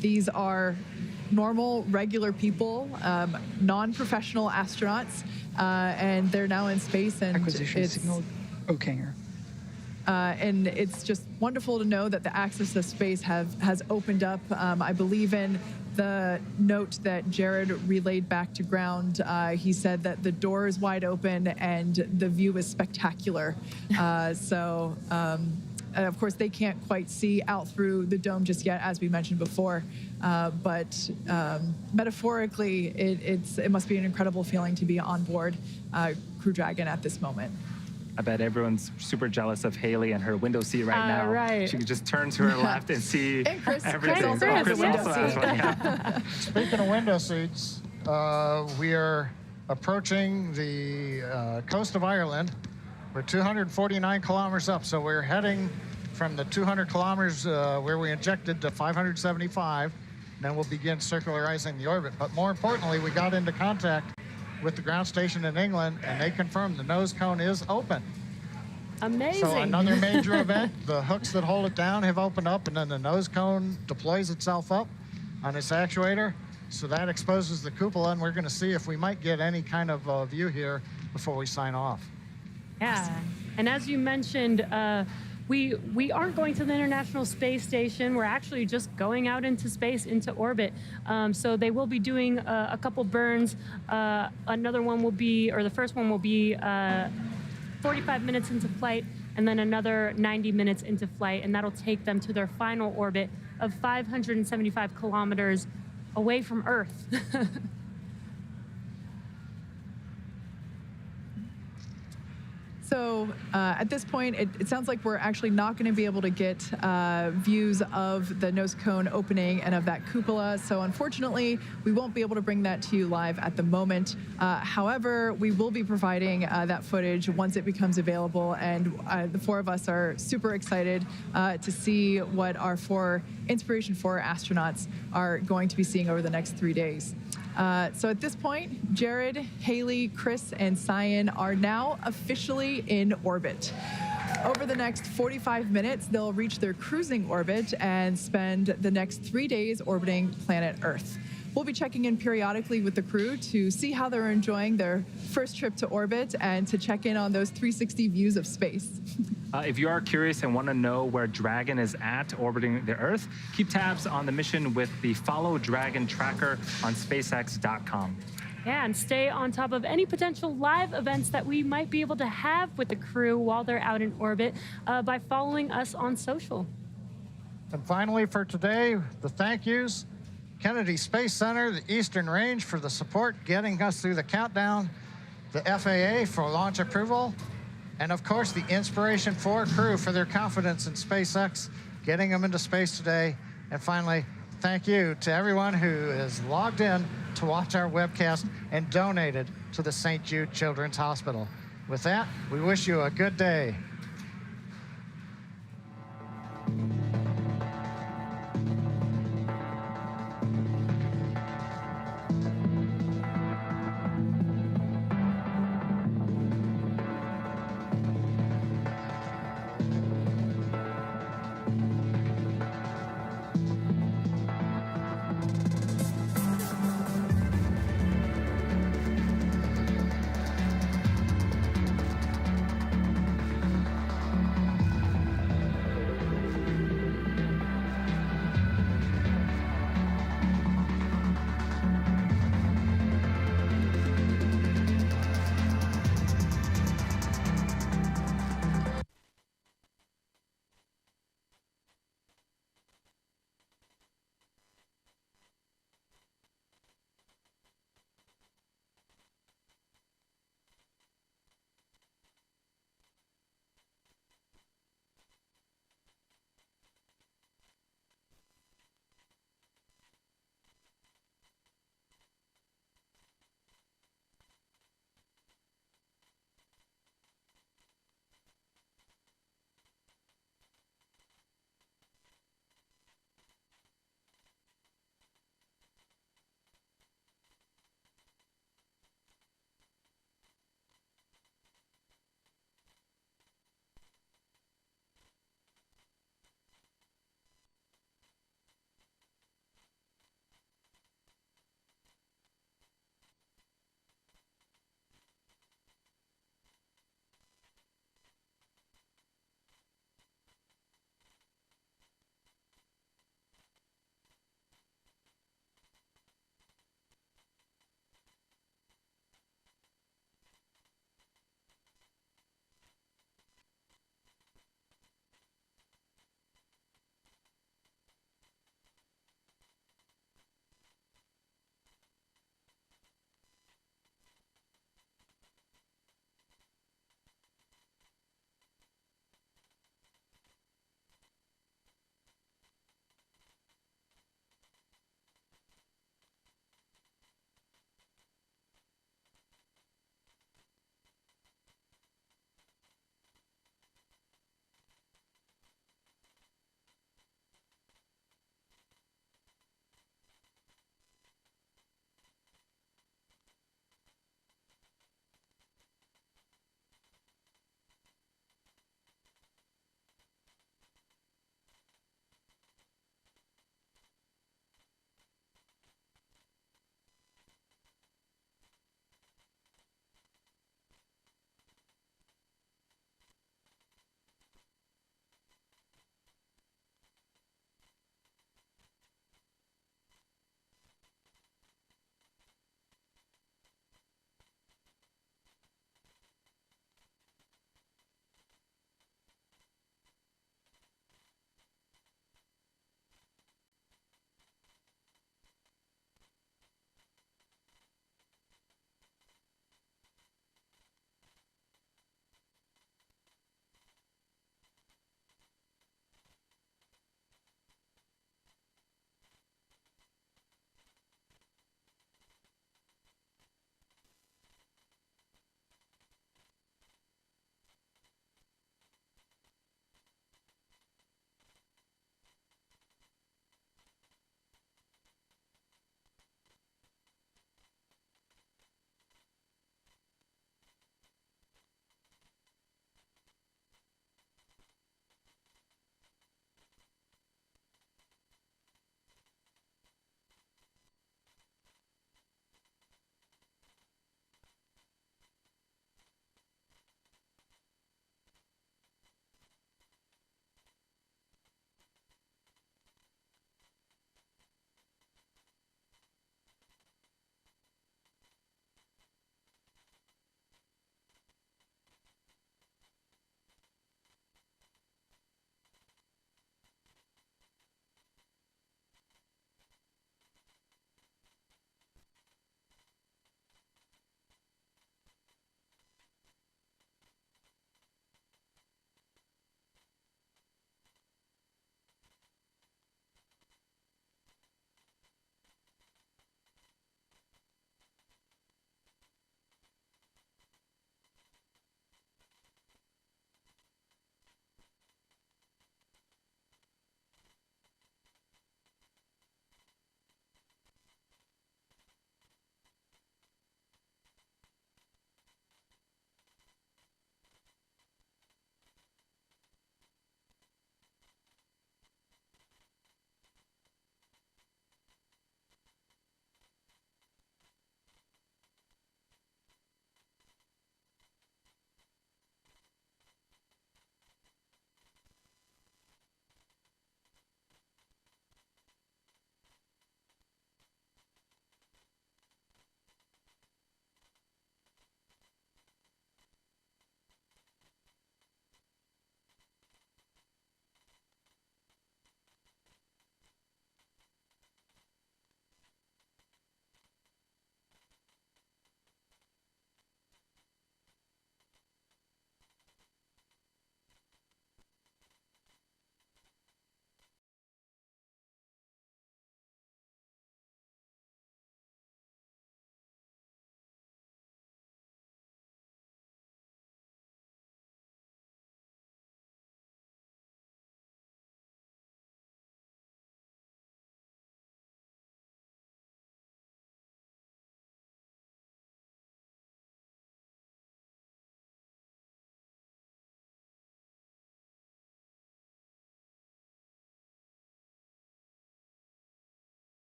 these are normal, regular people, non-professional astronauts, and they're now in space. And Acquisition signal, Okanger. And it's just wonderful to know that the access to space has opened up. I believe in the note that Jared relayed back to ground. He said that the door is wide open and the view is spectacular. Of course, they can't quite see out through the dome just yet, as we mentioned before. But metaphorically, it must be an incredible feeling to be on board Crew Dragon at this moment. I bet everyone's super jealous of Hayley and her window seat right now. Right. She could just turn to her left and see everything. Chris Also has one, yeah. Speaking of window seats, we are approaching the coast of Ireland. We're 249 kilometers up, so we're heading from the 200 kilometers where we injected to 575, and then we'll begin circularizing the orbit. But more importantly, we got into contact with the ground station in England, and they confirmed the nose cone is open. Amazing. So another major event, the hooks that hold it down have opened up, and then the nose cone deploys itself up on its actuator. So that exposes the cupola, and we're going to see if we might get any kind of view here before we sign off. Yeah, and as you mentioned, we aren't going to the International Space Station. We're actually just going out into space, into orbit. So they will be doing a couple burns. Another one will be, or the first one will be 45 minutes into flight, and then another 90 minutes into flight, and that'll take them to their final orbit of 575 kilometers away from Earth. So at this point, it sounds like we're actually not going to be able to get views of the nose cone opening and of that cupola. So unfortunately, we won't be able to bring that to you live at the moment. However, we will be providing that footage once it becomes available. And the 4 of us are super excited to see what our 4 Inspiration4 astronauts are going to be seeing over the next 3 days. So at this point, Jared, Hayley, Chris, and Sian are now officially in orbit. Over the next 45 minutes, they'll reach their cruising orbit and spend the next 3 days orbiting planet Earth. We'll be checking in periodically with the crew to see how they're enjoying their first trip to orbit and to check in on those 360 views of space. If you are curious and want to know where Dragon is at orbiting the Earth, keep tabs on the mission with the Follow Dragon tracker on SpaceX.com. Yeah, and stay on top of any potential live events that we might be able to have with the crew while they're out in orbit by following us on social. And finally for today, the thank yous. Kennedy Space Center, the Eastern Range for the support getting us through the countdown, the FAA for launch approval, and of course the Inspiration4 crew for their confidence in SpaceX, getting them into space today. And finally, thank you to everyone who is logged in to watch our webcast and donated to the St. Jude Children's Hospital. With that, we wish you a good day.